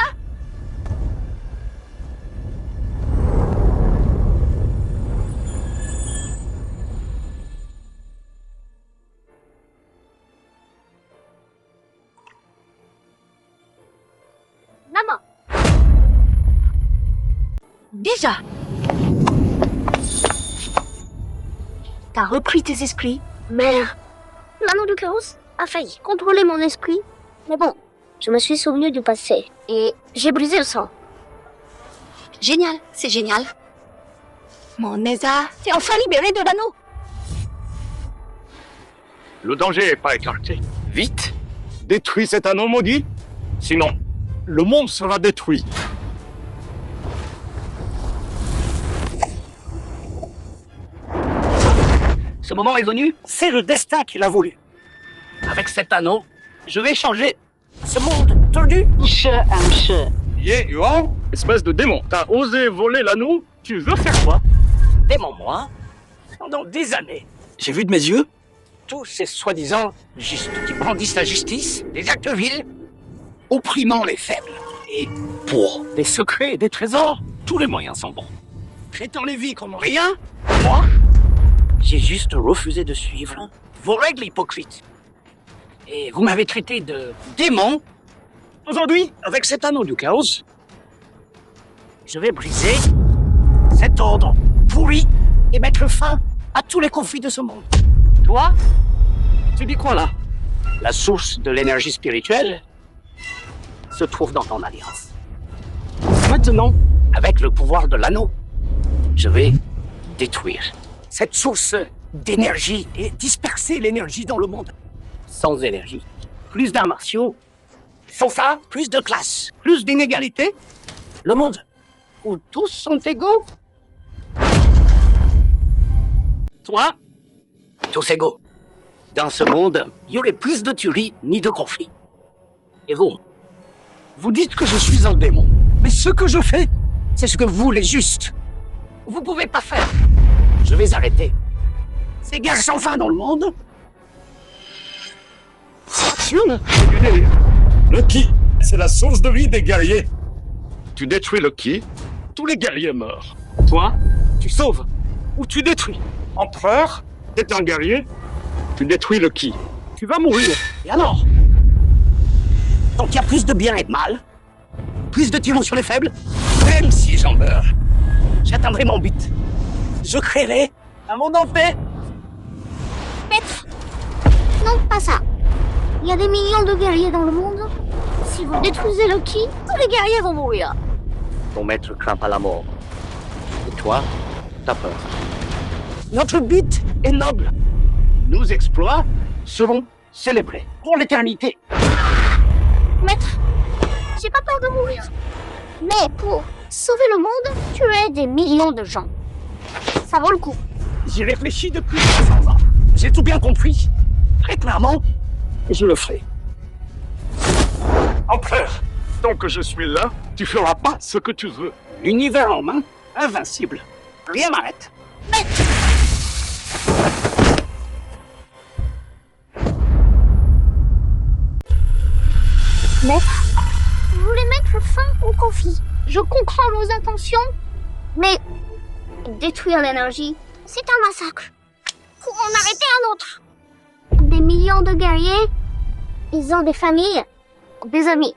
Maman. Déjà. T'as repris tes esprits, mère. L'anneau du chaos a failli contrôler mon esprit. Mais bon, je me suis souvenu du passé. Et j'ai brisé le sang. Génial, c'est génial. Mon Neza, t'es enfin libéré de l'anneau. Le danger n'est pas écarté. Vite, détruis cet anneau maudit. Sinon, le monde sera détruit. Ce moment est venu, c'est le destin qui l'a voulu. Avec cet anneau, je vais changer ce monde tordu. Yeah, Yuan, espèce de démon. T'as osé voler l'anneau. Tu veux faire quoi? Démon, moi, pendant des années, j'ai vu de mes yeux tous ces soi-disant justes qui brandissent la justice, des actes vils, opprimant les faibles. Et pour des secrets et des trésors, tous les moyens sont bons. Traitant les vies comme rien, moi, j'ai juste refusé de suivre vos règles hypocrites. Et vous m'avez traité de démon. Aujourd'hui, avec cet anneau du chaos, je vais briser cet ordre pourri et mettre fin à tous les conflits de ce monde. Toi, tu dis quoi là? La source de l'énergie spirituelle se trouve dans ton alliance. Maintenant, avec le pouvoir de l'anneau, je vais détruire cette source d'énergie et disperser l'énergie dans le monde. Sans énergie, plus d'arts martiaux. Sans ça, plus de classe, plus d'inégalité. Le monde où tous sont égaux. Toi, tous égaux. Dans ce monde, il y aurait plus de tueries ni de conflits. Et vous dites que je suis un démon. Mais ce que je fais, c'est ce que vous, les justes, vous pouvez pas faire. Je vais arrêter ces guerres sans fin dans le monde. C'est du délire. Le ki, c'est la source de vie des guerriers. Tu détruis le ki, tous les guerriers meurent. Toi, tu sauves ou tu détruis. Empereur, t'es un guerrier, tu détruis le ki. Tu vas mourir. Et alors? Donc il y a plus de bien et de mal, plus de tyran sur les faibles, même si j'en meurs, j'atteindrai mon but. Je créerai un monde en paix. Maître! Non, pas ça. Il y a des millions de guerriers dans le monde. Si vous détruisez le ki, tous les guerriers vont mourir. Ton maître craint pas la mort. Et toi, t'as peur. Notre but est noble. Nos exploits seront célébrés pour l'éternité. Maître, j'ai pas peur de mourir. Mais pour sauver le monde, tuer des millions de gens. Ça vaut le coup. J'y réfléchis depuis 300 ans. J'ai tout bien compris. Très clairement, je le ferai. Empereur, tant que je suis là, tu feras pas ce que tu veux. L'univers en main, invincible. Rien m'arrête. Maître, vous voulez mettre fin au conflit. Je comprends vos intentions, mais détruire l'énergie, c'est un massacre. Pour en arrêter un autre. Des millions de guerriers, ils ont des familles, des amis.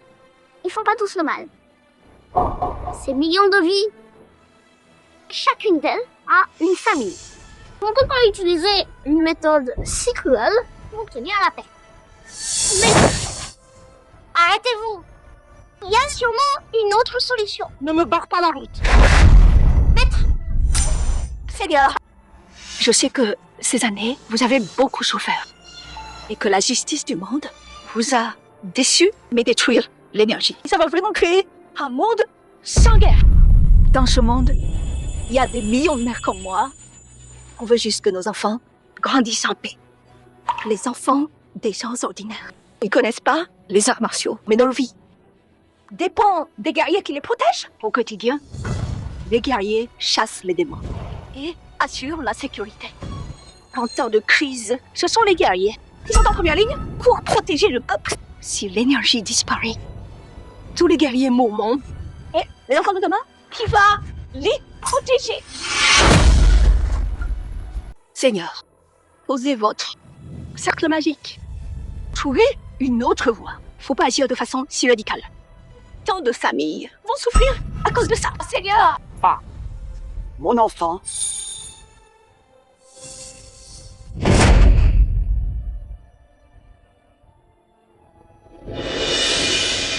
Ils font pas tous le mal. Ces millions de vies, chacune d'elles a une famille. On ne peut pas utiliser une méthode si cruelle pour tenir la paix. Mais arrêtez-vous. Il y a sûrement une autre solution. Ne me barre pas la route. Maître, Seigneur, je sais que ces années, vous avez beaucoup souffert. Et que la justice du monde vous a déçu, mais détruire l'énergie. Ça va vraiment créer un monde sans guerre. Dans ce monde, il y a des millions de mères comme moi. On veut juste que nos enfants grandissent en paix. Les enfants des gens ordinaires. Ils connaissent pas les arts martiaux, mais nos vies dépendent des guerriers qui les protègent. Au quotidien, les guerriers chassent les démons et assurent la sécurité. En temps de crise, ce sont les guerriers qui sont en première ligne pour protéger le peuple. Si l'énergie disparaît, tous les guerriers mourront. Et les enfants de demain, qui va les protéger? Seigneur, posez votre cercle magique. Trouvez une autre voie. Faut pas agir de façon si radicale. Tant de familles vont souffrir à cause de ça. Seigneur! Ah, mon enfant.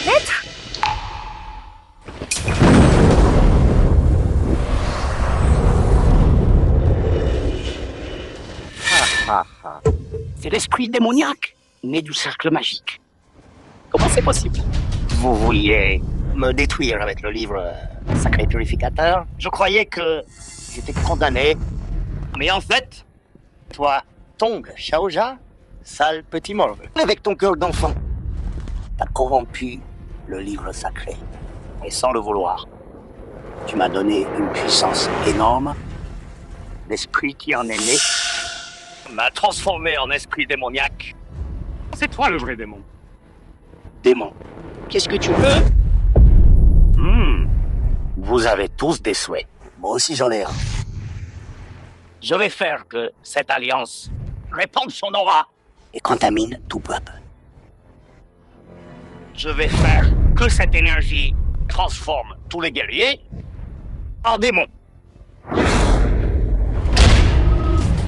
maître, C'est l'esprit démoniaque, né du cercle magique. Comment c'est possible? Vous vouliez me détruire avec le livre Sacré Purificateur. Je croyais que j'étais condamné. Mais en fait, toi, Tong Xiaoja, sale petit morve, avec ton cœur d'enfant, t'as corrompu le livre sacré. Et sans le vouloir, tu m'as donné une puissance énorme. L'esprit qui en est né m'a transformé en esprit démoniaque. C'est toi le vrai démon. Démon, qu'est-ce que tu veux? Vous avez tous des souhaits. Moi aussi j'en ai un. Je vais faire que cette alliance répande son aura et contamine tout peuple. Je vais faire que cette énergie transforme tous les guerriers en démons.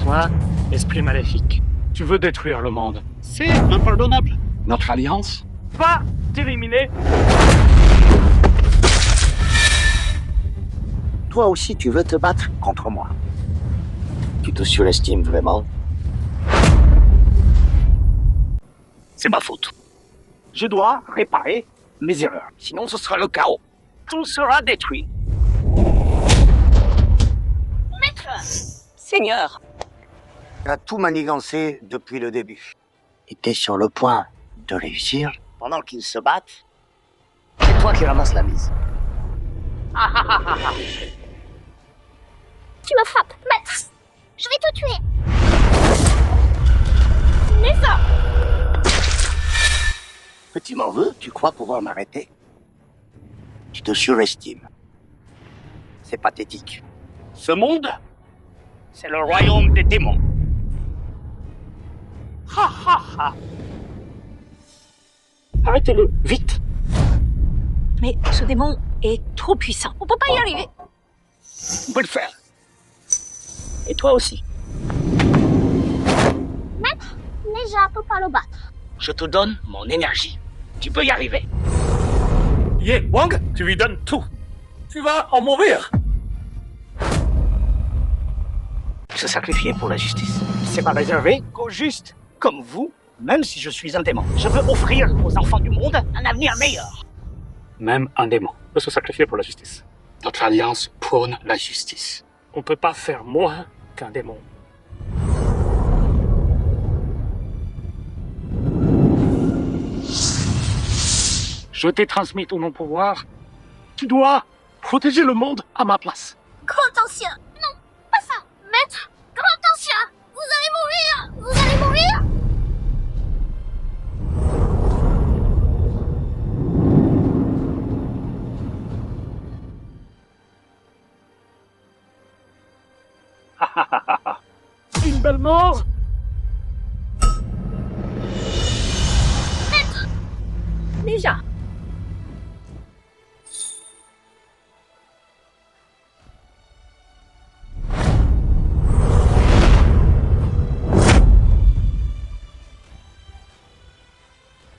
Toi, esprit maléfique, tu veux détruire le monde. C'est impardonnable. Notre alliance va t'éliminer. Toi aussi tu veux te battre contre moi. Tu te surestimes vraiment? C'est ma faute. Je dois réparer mes erreurs. Sinon, ce sera le chaos. Tout sera détruit. maître, Seigneur, Tu as tout manigancé depuis le début. Et t'es sur le point de réussir. Pendant qu'ils se battent, c'est toi qui ramasses la mise. tu me frappes, maître. Je vais te tuer. Mais ça, Petit morveux, tu crois pouvoir m'arrêter? Tu te surestimes. C'est pathétique. Ce monde, c'est le royaume des démons. Ha ha ha. Arrêtez-le, vite. mais ce démon est trop puissant. On peut pas y arriver. On peut le faire. Et toi aussi. maître, Neja peut pas le battre. Je te donne mon énergie. Tu peux y arriver. Ye Wang, tu lui donnes tout. Tu vas en mourir. Se sacrifier pour la justice, c'est pas réservé qu'aux justes comme vous, même si je suis un démon. Je veux offrir aux enfants du monde un avenir meilleur. Même un démon peut se sacrifier pour la justice. Notre alliance prône la justice. On peut pas faire moins qu'un démon. Je t'ai transmis tout mon pouvoir. Tu dois protéger le monde à ma place. Grand ancien. Non, pas ça. Maître, grand ancien. Vous allez mourir. Vous allez mourir. Une belle mort. Maître. Déjà.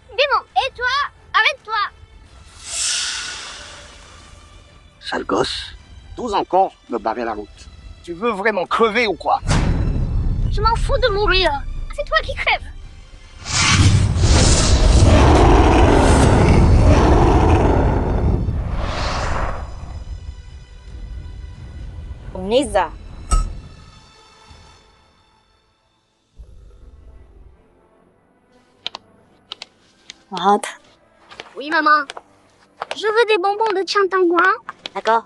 Démon, et toi? Avec toi. Sale gosse. 12 encore me barrer la route. Tu veux vraiment crever ou quoi? Je m'en fous de mourir. C'est toi qui crèves. Neza. Rentre. Oui, maman. Je veux des bonbons de Tchantangouin. D'accord.